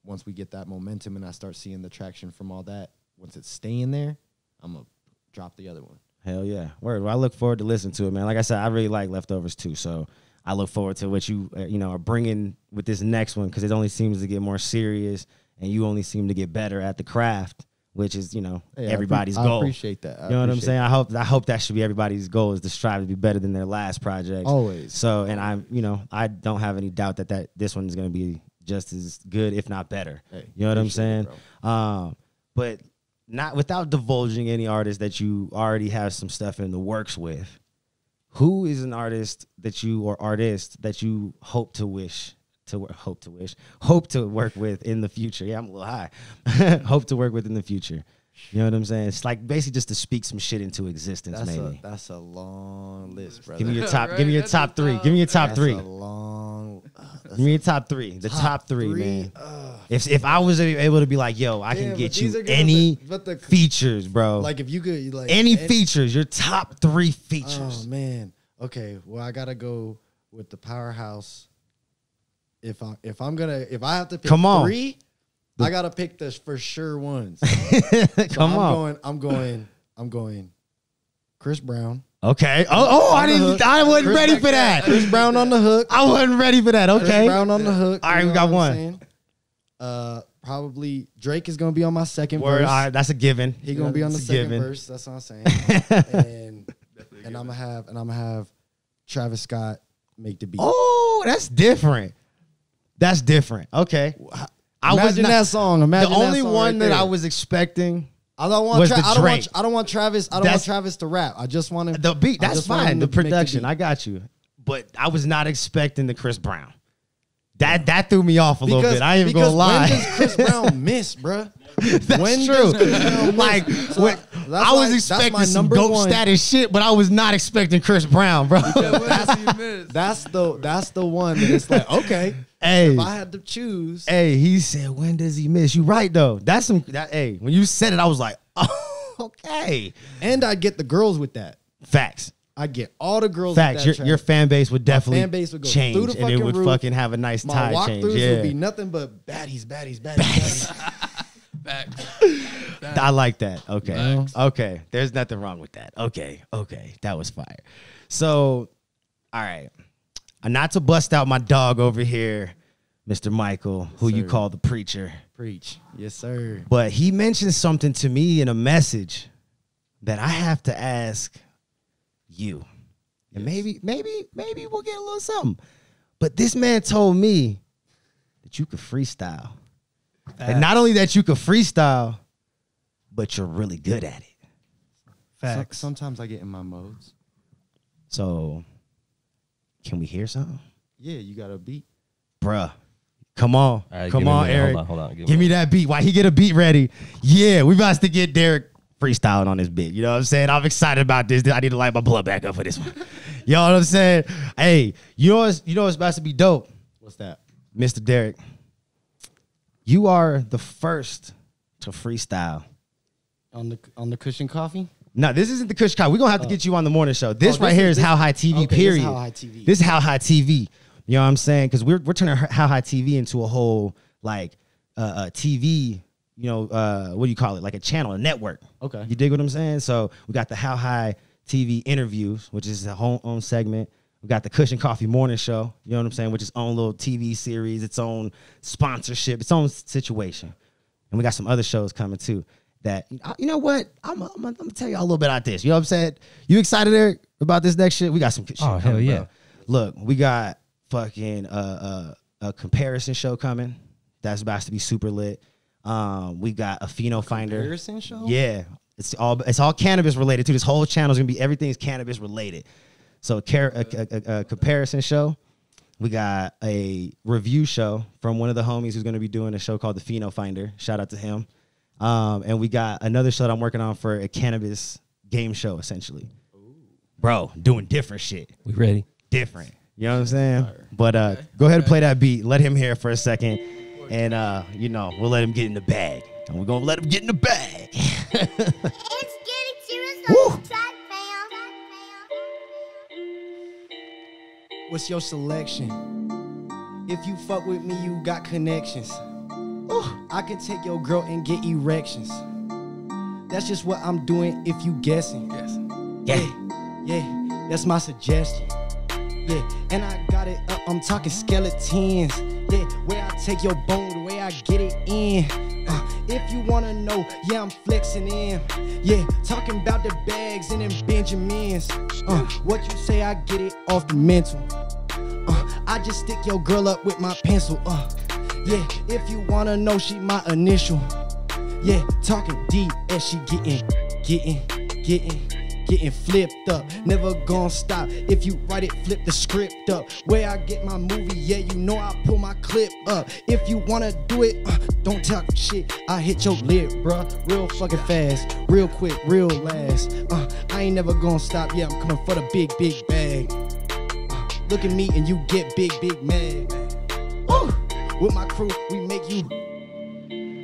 Speaker 2: once we get that momentum and I start seeing the traction from all that, once it's staying there, I'm going to drop the other one.
Speaker 1: Hell yeah. Word. Well, I look forward to listening to it, man. Like I said, I really like Leftovers too. So I look forward to what you, are bringing with this next one, because it only seems to get more serious and you only seem to get better at the craft, which is,
Speaker 2: Hey,
Speaker 1: everybody's
Speaker 2: I
Speaker 1: goal.
Speaker 2: appreciate that.
Speaker 1: You know what I'm saying? I hope that should be everybody's goal, is to strive to be better than their last project.
Speaker 2: Always.
Speaker 1: So, and I don't have any doubt that this one is going to be just as good, if not better.
Speaker 2: Hey,
Speaker 1: you know what I'm
Speaker 2: appreciate
Speaker 1: saying?
Speaker 2: it,
Speaker 1: But not without divulging any artist that you already have some stuff in the works with. Who is an artist that you hope to work with in the future? Yeah, I'm a little high. Hope to work with in the future. You know what I'm saying? It's like basically just to speak some shit into existence.
Speaker 2: That's a long list, brother.
Speaker 1: Give me your top.
Speaker 3: Right?
Speaker 1: Give me your
Speaker 3: That's
Speaker 1: top
Speaker 3: a
Speaker 1: three.
Speaker 3: tough-
Speaker 1: Give me your top
Speaker 2: That's
Speaker 1: three.
Speaker 2: a long.
Speaker 1: Give me your top three. The top three, man.
Speaker 2: Ugh.
Speaker 1: If I was able to be like, yo, I
Speaker 2: Damn,
Speaker 1: can
Speaker 2: but
Speaker 1: get
Speaker 2: these
Speaker 1: you
Speaker 2: are gonna
Speaker 1: any
Speaker 2: be- but the-
Speaker 1: features, bro.
Speaker 2: Like if you could, like
Speaker 1: any features. Your top 3 features.
Speaker 2: Oh man. Okay. Well, I gotta go with the powerhouse. If I have to pick
Speaker 1: Come on.
Speaker 2: 3, I gotta pick the for sure ones.
Speaker 1: Come on.
Speaker 2: I'm going. Chris Brown.
Speaker 1: Okay. I
Speaker 2: On the hook.
Speaker 1: wasn't
Speaker 2: Chris
Speaker 1: ready for that.
Speaker 2: Chris Brown on the hook.
Speaker 1: I wasn't ready for that.
Speaker 2: Chris
Speaker 1: Okay.
Speaker 2: Brown on the hook.
Speaker 1: All right,
Speaker 2: you
Speaker 1: we
Speaker 2: know
Speaker 1: got
Speaker 2: what I'm
Speaker 1: one.
Speaker 2: saying? Probably Drake is gonna be on my second
Speaker 1: Word.
Speaker 2: verse.
Speaker 1: All right, that's a given.
Speaker 2: He gonna be on the
Speaker 1: That's a
Speaker 2: second
Speaker 1: given.
Speaker 2: verse. That's what I'm saying. and I'm gonna have Travis Scott make the beat.
Speaker 1: Oh, that's different. That's different. Okay.
Speaker 2: Imagine that song. Imagine
Speaker 1: the only
Speaker 2: that song
Speaker 1: one
Speaker 2: right
Speaker 1: that
Speaker 2: there.
Speaker 1: I was expecting
Speaker 2: I don't want.
Speaker 1: was the Drake.
Speaker 2: I don't want Travis. I don't want Travis to rap. I just want him.
Speaker 1: the beat.
Speaker 2: I
Speaker 1: That's
Speaker 2: just want
Speaker 1: fine.
Speaker 2: him
Speaker 1: The
Speaker 2: to make
Speaker 1: production.
Speaker 2: beat.
Speaker 1: I got you. But I was not expecting the Chris Brown. That threw me off a little bit. I ain't even gonna lie.
Speaker 2: When does Chris Brown miss, bruh?
Speaker 1: That's
Speaker 2: When
Speaker 1: true.
Speaker 2: does Chris Brown miss?
Speaker 1: Like,
Speaker 2: So
Speaker 1: when,
Speaker 2: that's
Speaker 1: I
Speaker 2: why-
Speaker 1: was
Speaker 2: that's
Speaker 1: expecting
Speaker 2: my
Speaker 1: some
Speaker 2: number
Speaker 1: dope
Speaker 2: one.
Speaker 1: status shit, but I was not expecting Chris Brown, bro.
Speaker 2: That's the one that it's like, okay,
Speaker 1: Hey,
Speaker 2: if I had to choose,
Speaker 1: hey, he said, when does he miss? You right though. That's some. Hey, when you said it, I was like, oh, okay.
Speaker 2: and I'd get the girls with that.
Speaker 1: Facts.
Speaker 2: I'd get all the girls
Speaker 1: Facts.
Speaker 2: with that
Speaker 1: Your
Speaker 2: track.
Speaker 1: fan base would definitely
Speaker 2: fan base would go
Speaker 1: change,
Speaker 2: through the
Speaker 1: and it
Speaker 2: fucking
Speaker 1: would
Speaker 2: roof.
Speaker 1: fucking have a nice
Speaker 2: My
Speaker 1: tide change.
Speaker 2: walkthroughs
Speaker 1: Yeah,
Speaker 2: would be nothing but baddies.
Speaker 3: Facts.
Speaker 1: I like that. Okay,
Speaker 3: Facts.
Speaker 1: okay. There's nothing wrong with that. Okay, that was fire. So, all right, not to bust out my dog over here, Mr. Michael, who you
Speaker 2: sir.
Speaker 1: call the preacher,
Speaker 2: Preach, yes sir.
Speaker 1: but he mentioned something to me in a message that I have to ask you. And maybe we'll get a little something. But this man told me that you could freestyle. And not only that you could freestyle, but you're really good at it.
Speaker 2: Facts. Sometimes I get in my modes.
Speaker 1: So, can we hear something?
Speaker 2: Yeah, you got a beat.
Speaker 1: Bruh, come on.
Speaker 4: All right,
Speaker 1: Come
Speaker 4: give me a
Speaker 1: on,
Speaker 4: minute.
Speaker 1: Eric.
Speaker 4: Hold on.
Speaker 1: Give me that beat. Why he get a beat ready? Yeah, we about to get Derrick freestyling on this beat. You know what I'm saying? I'm excited about this. I need to light my blood back up for this one. You know what I'm saying? Hey, you know what's about to be dope?
Speaker 2: What's that?
Speaker 1: Mr. Derrick, you are the first to freestyle.
Speaker 2: On the cushion coffee?
Speaker 1: No, this isn't the Kush Coughfee. We're going to have to get you on the morning show. This right here is How High TV,
Speaker 2: okay,
Speaker 1: period.
Speaker 2: This is How High TV.
Speaker 1: This is How High TV. You know what I'm saying? Because we're turning How High TV into a whole, like, TV, what do you call it? Like a channel, a network.
Speaker 2: Okay.
Speaker 1: You dig what I'm saying? So we got the How High TV interviews, which is a whole own segment. We got the Kush Coughfee Morning Show, you know what I'm saying, which is its own little TV series, its own sponsorship, its own situation. And we got some other shows coming too. That, you know what? I'm gonna tell y'all a little bit about this. You know what I'm saying? You excited, Eric, about this next shit? We got some shit
Speaker 4: Oh, hell
Speaker 1: coming,
Speaker 4: yeah.
Speaker 1: bro. Look, we got fucking a comparison show coming. That's about to be super lit. We got a Pheno Finder.
Speaker 2: Comparison show?
Speaker 1: Yeah. It's all cannabis related too. This whole channel is gonna be everything's cannabis related. So a comparison show. We got a review show from one of the homies who's gonna be doing a show called the Pheno Finder. Shout out to him. And we got another show that I'm working on for a cannabis game show, essentially. Ooh. Bro, doing different shit.
Speaker 4: We ready?
Speaker 1: Different. You know what I'm saying? But go ahead and play that beat. Let him hear it for a second. And we'll let him get in the bag. And we're gonna let him get in the bag.
Speaker 4: It's getting serious
Speaker 1: Woo.
Speaker 4: on the track, fam.
Speaker 2: What's your selection? If you fuck with me, you got connections. Ooh, I can take your girl and get erections. That's just what I'm doing if you guessing.
Speaker 3: Yes.
Speaker 2: Yeah, that's my suggestion. Yeah, and I got it up, I'm talking skeletons. Yeah, where I take your bone, the way I get it in. If you wanna know, yeah, I'm flexing in. Yeah, talking about the bags and them Benjamins. What you say, I get it off the mental. I just stick your girl up with my pencil. Yeah, if you wanna know, she my initial. Yeah, talking deep as she getting flipped up. Never gonna stop. If you write it, flip the script up. Where I get my movie, yeah, you know I pull my clip up. If you wanna do it, don't talk shit. I hit your lip, bruh, real fucking fast, real quick, real last. I ain't never gonna stop. Yeah, I'm coming for the big bag. Look at me and you get big mad. With my crew, we make you.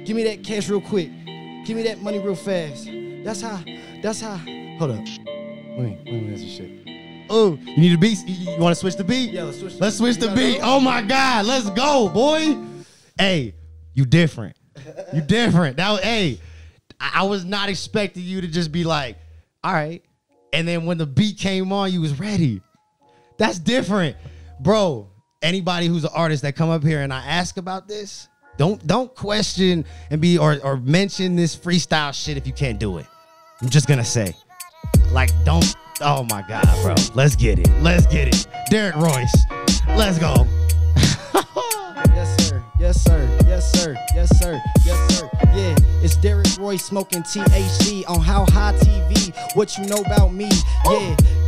Speaker 2: Give me that cash real quick. Give me that money real fast. That's how. Hold up. Wait, that's the shit.
Speaker 1: Oh, you need a beat? You want to switch the beat?
Speaker 2: Yeah, let's switch.
Speaker 1: Let's switch the beat. Oh my God, let's go, boy. Hey, you different. You different. That was, hey, I was not expecting you to just be like, all right. And then when the beat came on, you was ready. That's different, bro. Anybody who's an artist that come up here and I ask about this, don't question and be or mention this freestyle shit if you can't do it. I'm just gonna say, like, don't. Oh my God, bro. Let's get it. Let's get it. Derrick Royce. Let's go.
Speaker 2: Yes, sir. Yes, sir. Yes, sir. Yes, sir. Yes, sir. Yeah, it's Derrick Royce smoking THC on HHTv TV. What you know about me?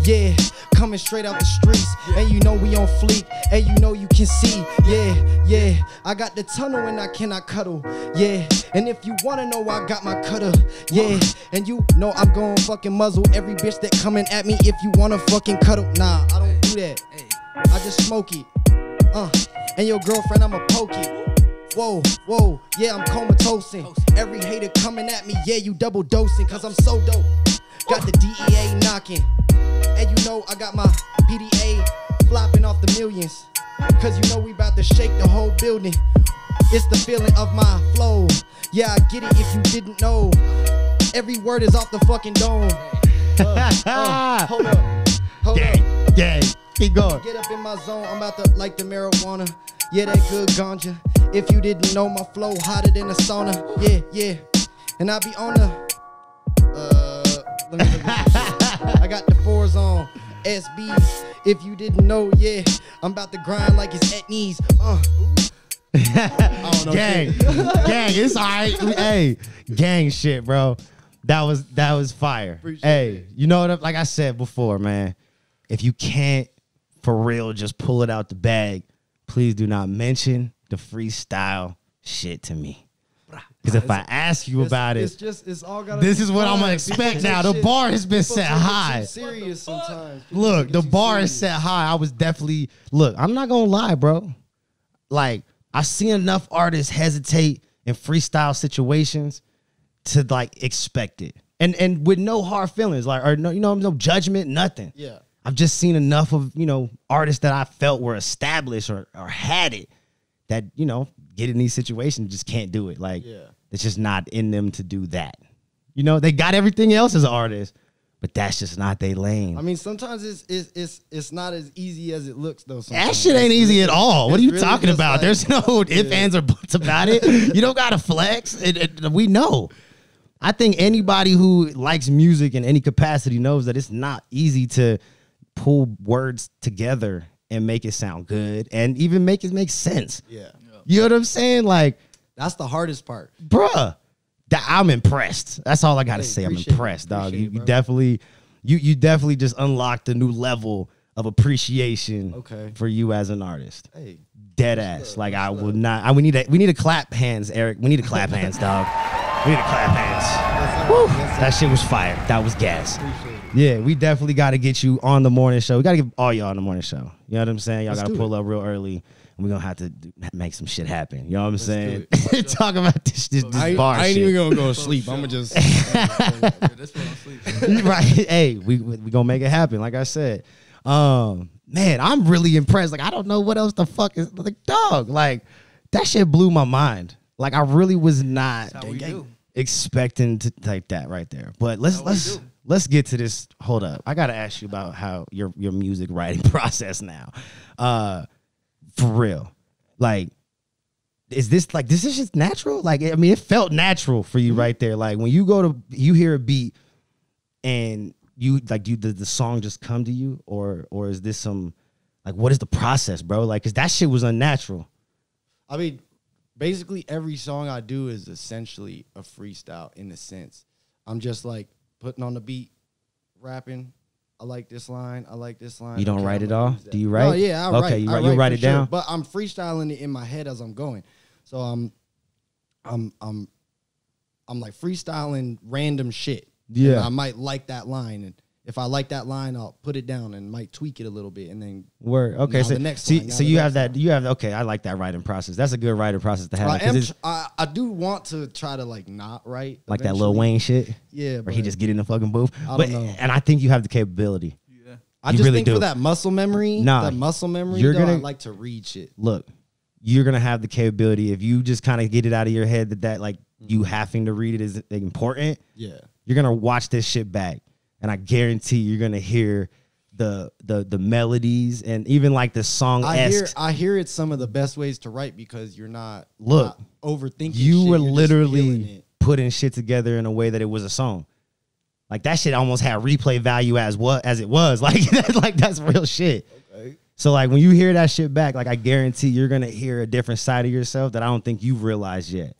Speaker 2: Yeah. Coming straight out the streets, and you know we on fleek, and you know you can see. Yeah. I got the tunnel and I cannot cuddle. Yeah, and if you wanna know, I got my cutter. Yeah, and you know I'm gon' fucking muzzle every bitch that coming at me. If you wanna fucking cuddle, nah, I don't do that. I just smoke it. And your girlfriend, I'ma poke it. Whoa, yeah, I'm comatosing. Every hater coming at me, yeah, you double dosing, cause I'm so dope. Got the DEA knocking. And you know I got my PDA flopping off the millions. Cause you know we about to shake the whole building. It's the feeling of my flow. Yeah, I get it if you didn't know. Every word is off the fucking dome. Hold up.
Speaker 1: Gang. Keep going.
Speaker 2: Get up in my zone, I'm about to like the marijuana. Yeah, that good ganja. If you didn't know, my flow hotter than a sauna. Yeah. And I be on the let me look at this shit. I got the 4s on SBs. If you didn't know, yeah, I'm about to grind like it's at knees. I don't know.
Speaker 1: Gang, it's all right. Hey, gang shit, bro. That was fire. Hey, you know what? Like I said before, man, if you can't for real just pull it out the bag, please do not mention the freestyle shit to me. Because if I ask you about it,
Speaker 2: it's all gotta
Speaker 1: this is what I'm gonna expect now. The bar has been set high.
Speaker 2: Serious sometimes.
Speaker 1: Look, the bar is set high. I was definitely I'm not gonna lie, bro. Like, I see enough artists hesitate in freestyle situations to like expect it, and with no hard feelings, like, or no, no judgment, nothing.
Speaker 2: Yeah,
Speaker 1: I've just seen enough of artists that I felt were established or had it that get in these situations just can't do it. Like, it's just not in them to do that. They got everything else as an artist, but that's just not their lane.
Speaker 2: I mean, sometimes it's not as easy as it looks, though. Sometimes.
Speaker 1: That shit ain't easy at all. What are you talking about? Like, there's no ifs, ands, or buts about it. You don't gotta flex. We know. I think anybody who likes music in any capacity knows that it's not easy to pull words together and make it sound good and even make it make sense.
Speaker 2: Yeah.
Speaker 1: You know what I'm saying? Like,
Speaker 2: that's the hardest part.
Speaker 1: Bruh. I'm impressed. That's all I gotta say. I'm impressed, dog. You definitely just unlocked a new level of appreciation for you as an artist.
Speaker 2: Hey.
Speaker 1: Dead ass. Like, I will not. We need to clap hands, Eric. We need to clap hands, dog. We need to clap hands. Woo. That shit was fire. That was gas. Yeah, we definitely got to get you on the morning show. We got to get all y'all on the morning show. You know what I'm saying? Y'all got to pull up real early. we're gonna have to make some shit happen. You know what I'm
Speaker 2: Let's
Speaker 1: saying?
Speaker 2: do
Speaker 1: Talk about this bar
Speaker 2: I ain't
Speaker 1: shit.
Speaker 2: even gonna go to sleep. I'm gonna just.
Speaker 3: That's what I'm sleeping.
Speaker 1: Right. Hey, we gonna make it happen. Like I said, man, I'm really impressed. Like I don't know what else the fuck is like, dog. Like that shit blew my mind. Like I really was not
Speaker 3: That's how we do.
Speaker 1: expecting to like that right there. But let's get to this. Hold up, I gotta ask you about how your music writing process now. For real, like. Is this just natural? Like, I mean, it felt natural for you right there. Like when you hear a beat and the song just come to you, or is this some, like, what is the process, bro? Like, cause that shit was unnatural.
Speaker 2: I mean, basically every song I do is essentially a freestyle in a sense. I'm just like putting on the beat, rapping. I like this line. I like this line.
Speaker 1: You don't
Speaker 2: Okay,
Speaker 1: write
Speaker 2: I'm
Speaker 1: it
Speaker 2: gonna
Speaker 1: all?
Speaker 2: use that.
Speaker 1: Do you write?
Speaker 2: No, yeah, I
Speaker 1: Okay,
Speaker 2: write.
Speaker 1: you write
Speaker 2: for
Speaker 1: it down?
Speaker 2: but I'm freestyling it in my head as I'm going. So I'm like freestyling random shit.
Speaker 1: Yeah.
Speaker 2: And I might like that line, and if I like that line, I'll put it down and might tweak it a little bit, and then
Speaker 1: Word. Okay,
Speaker 2: now
Speaker 1: so
Speaker 2: the next line, now
Speaker 1: so
Speaker 2: the
Speaker 1: you
Speaker 2: next
Speaker 1: have that.
Speaker 2: line.
Speaker 1: You have okay. I like that writing process. That's a good writing process to have. 'Cause
Speaker 2: I do want to try to like not write
Speaker 1: like that Lil
Speaker 2: eventually.
Speaker 1: Wayne shit,
Speaker 2: Yeah,
Speaker 1: where
Speaker 2: but
Speaker 1: he just get in the fucking booth.
Speaker 2: I
Speaker 1: But
Speaker 2: don't know.
Speaker 1: and I think you have the capability.
Speaker 3: Yeah.
Speaker 2: I
Speaker 1: You
Speaker 2: just
Speaker 1: really
Speaker 2: think
Speaker 1: do.
Speaker 2: for that muscle memory,
Speaker 1: Nah,
Speaker 2: that muscle memory,
Speaker 1: you're
Speaker 2: though,
Speaker 1: gonna-
Speaker 2: I like to read shit.
Speaker 1: Look, you're gonna have the capability if you just kind of get it out of your head that like you having to read it is important.
Speaker 2: Yeah.
Speaker 1: You're gonna watch this shit back, and I guarantee you're gonna hear the melodies and even like the song.
Speaker 2: I hear it's some of the best ways to write because you're not
Speaker 1: Look,
Speaker 2: overthinking.
Speaker 1: you
Speaker 2: shit,
Speaker 1: were
Speaker 2: you're just feeling
Speaker 1: literally
Speaker 2: it.
Speaker 1: putting shit together in a way that it was a song. Like that shit almost had replay value as it was. Like that's real shit.
Speaker 2: Okay.
Speaker 1: So like when you hear that shit back, like I guarantee you're gonna hear a different side of yourself that I don't think you've realized yet.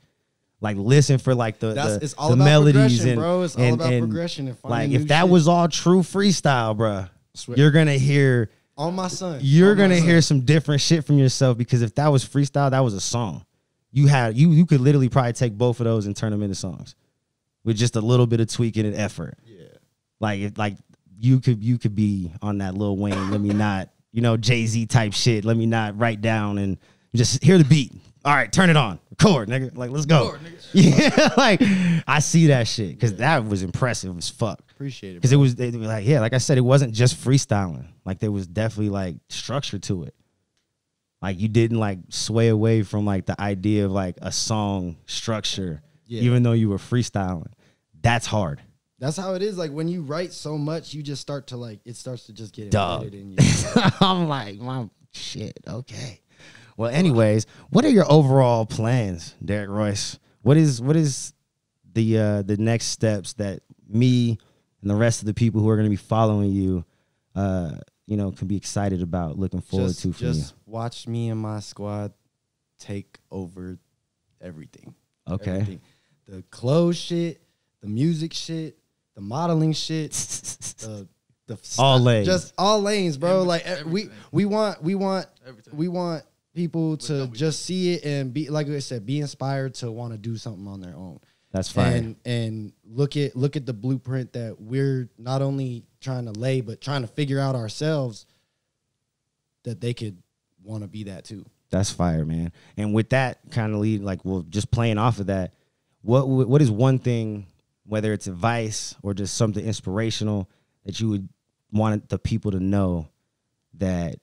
Speaker 1: Like listen for like
Speaker 2: It's all
Speaker 1: the
Speaker 2: about
Speaker 1: melodies
Speaker 2: progression,
Speaker 1: and
Speaker 2: bro. It's all about progression and finding
Speaker 1: like
Speaker 2: new
Speaker 1: if that
Speaker 2: shit.
Speaker 1: was all true freestyle, bruh,
Speaker 2: Swear.
Speaker 1: you're gonna hear
Speaker 2: On my son.
Speaker 1: you're
Speaker 2: On my
Speaker 1: gonna
Speaker 2: son.
Speaker 1: hear some different shit from yourself because if that was freestyle, that was a song. You could literally probably take both of those and turn them into songs with just a little bit of tweaking and effort.
Speaker 2: Yeah.
Speaker 1: Like you could be on that Lil Wayne. Let me not, Jay-Z type shit. Let me not write down and just hear the beat. All right, turn it on. Record, nigga. Like, let's go.
Speaker 3: Record, nigga.
Speaker 1: Yeah, like I see that shit because that was impressive as fuck.
Speaker 2: Appreciate it.
Speaker 1: Because they were like, yeah, like I said, it wasn't just freestyling. Like there was definitely like structure to it. Like you didn't like sway away from like the idea of like a song structure, even though you were freestyling. That's hard.
Speaker 2: That's how it is. Like when you write so much, you just start to like it starts to just get
Speaker 1: Dog.
Speaker 2: embedded in you.
Speaker 1: I'm like, my shit, okay. Well, anyways, what are your overall plans, Derrick Royce? What is the next steps that me and the rest of the people who are going to be following you, can be excited about, looking forward to from you?
Speaker 2: Just watch me and my squad take over everything.
Speaker 1: Okay.
Speaker 2: Everything. The clothes shit, the music shit, the modeling shit, the
Speaker 1: All lanes.
Speaker 2: just all lanes, bro. Like
Speaker 3: Everything.
Speaker 2: we want
Speaker 3: Everything.
Speaker 2: people to
Speaker 3: no, we
Speaker 2: just see it and be, like I said, be inspired to want to do something on their own.
Speaker 1: That's fine.
Speaker 2: And look at the blueprint that we're not only trying to lay, but trying to figure out ourselves that they could want to be that too.
Speaker 1: That's fire, man. And with that kind of lead, like, well, just playing off of that, what is one thing, whether it's advice or just something inspirational, that you would want the people to know that,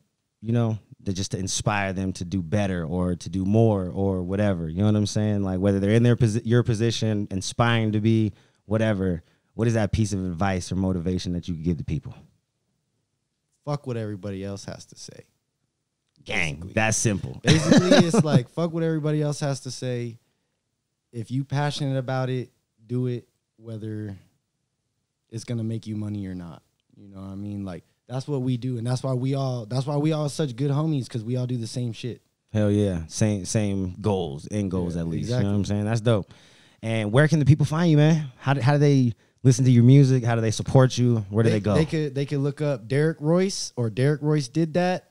Speaker 1: that just to inspire them to do better or to do more or whatever, you know what I'm saying? Like whether they're in your position, inspiring to be whatever, what is that piece of advice or motivation that you could give to people?
Speaker 2: Fuck what everybody else has to say.
Speaker 1: Gang,
Speaker 2: Basically.
Speaker 1: that's simple.
Speaker 2: Basically, it's like, fuck what everybody else has to say. If you passionate about it, do it, whether it's going to make you money or not. You know what I mean? Like, that's what we do. And that's why we all such good homies, because we all do the same shit.
Speaker 1: Hell yeah. Same goals, end goals
Speaker 2: Yeah,
Speaker 1: at least.
Speaker 2: exactly.
Speaker 1: You know what I'm saying? That's dope. And where can the people find you, man? How do they listen to your music? How do they support you? Where do they go?
Speaker 2: They could look up Derrick Royce or Derrick Royce Did That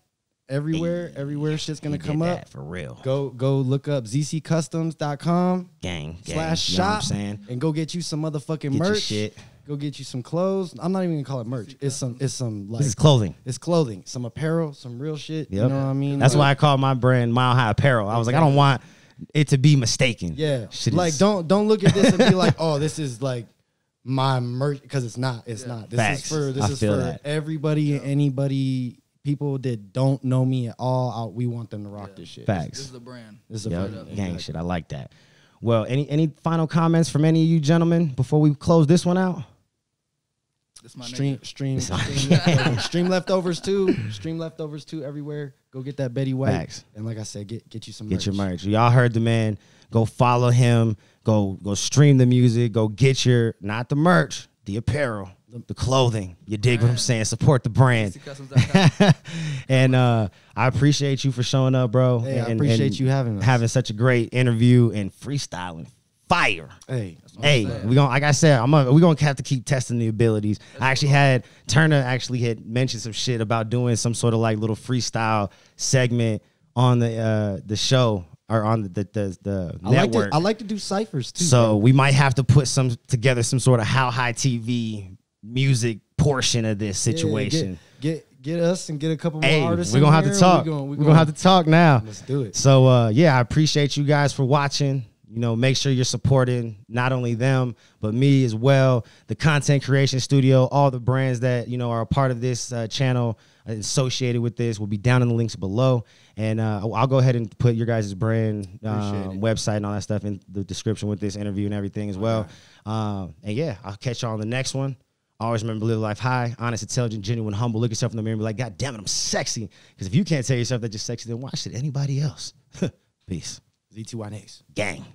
Speaker 2: everywhere. Everywhere shit's going to
Speaker 1: He
Speaker 2: come
Speaker 1: did
Speaker 2: up.
Speaker 1: that for real.
Speaker 2: Go look up zccustoms.com
Speaker 1: Gang.
Speaker 2: /
Speaker 1: You know what I'm
Speaker 2: shop
Speaker 1: saying?
Speaker 2: and go get you some motherfucking
Speaker 1: Get your
Speaker 2: merch.
Speaker 1: shit.
Speaker 2: Go get you some clothes. I'm not even gonna call it merch. It's some like
Speaker 1: This is clothing.
Speaker 2: it's clothing, some apparel, some real shit.
Speaker 1: Yep.
Speaker 2: You know what I mean?
Speaker 1: That's
Speaker 2: Like,
Speaker 1: why I call my brand Mile High Apparel. I was like, I don't want it to be mistaken.
Speaker 2: yeah.
Speaker 1: Shit
Speaker 2: Like
Speaker 1: is-
Speaker 2: don't look at this and be like, oh, this is like my merch, because it's not. It's not. This
Speaker 1: Facts.
Speaker 2: is
Speaker 1: I
Speaker 2: for
Speaker 1: feel that.
Speaker 2: everybody and anybody. People that don't know me at all, we want them to rock this shit.
Speaker 1: Facts.
Speaker 3: This is the brand.
Speaker 2: This is a
Speaker 1: Yep.
Speaker 2: brand.
Speaker 1: Gang shit. I like that. Well, any final comments from any of you gentlemen before we close this one out?
Speaker 3: This my
Speaker 2: Stream
Speaker 3: nigga.
Speaker 2: leftovers. Stream leftovers too. Stream leftovers too everywhere. Go get that Betty White.
Speaker 1: Facts.
Speaker 2: And like I said, get you some
Speaker 1: Get your merch. Y'all heard the man. Go follow him. Go stream the music. Go get your, not the merch, the apparel, the clothing. You dig what I'm saying? Support the brand.
Speaker 3: CCcustoms.com.
Speaker 1: And I appreciate you for showing up, bro.
Speaker 2: Hey, I
Speaker 1: and
Speaker 2: appreciate you having us.
Speaker 1: Having such a great interview and freestyling. Fire.
Speaker 2: Hey,
Speaker 1: Hey, we gonna, like I said, we gonna have to keep testing the abilities. I actually had Turner had mentioned some shit about doing some sort of like little freestyle segment on the show or on the network.
Speaker 2: I like to do ciphers too.
Speaker 1: So
Speaker 2: bro.
Speaker 1: we might have to put together some sort of HI TV music portion of this
Speaker 2: Yeah,
Speaker 1: situation.
Speaker 2: get us and get a couple more
Speaker 1: Hey,
Speaker 2: artists.
Speaker 1: we're gonna
Speaker 2: in
Speaker 1: have to
Speaker 2: here.
Speaker 1: talk.
Speaker 2: We're
Speaker 1: We're gonna have to talk now.
Speaker 2: Let's do it.
Speaker 1: So yeah, I appreciate you guys for watching. You know, make sure you're supporting not only them, but me as well, the content creation studio, all the brands that, you know, are a part of this channel associated with this will be down in the links below. And I'll go ahead and put your guys' brand website and all that stuff in the description with this interview and everything as well. And yeah, I'll catch y'all on the next one. Always remember, live life high, honest, intelligent, genuine, humble. Look yourself in the mirror and be like, God damn it, I'm sexy. Because if you can't tell yourself that you're sexy, then why should anybody else? Peace.
Speaker 2: Z2Y Nace.
Speaker 1: Gang.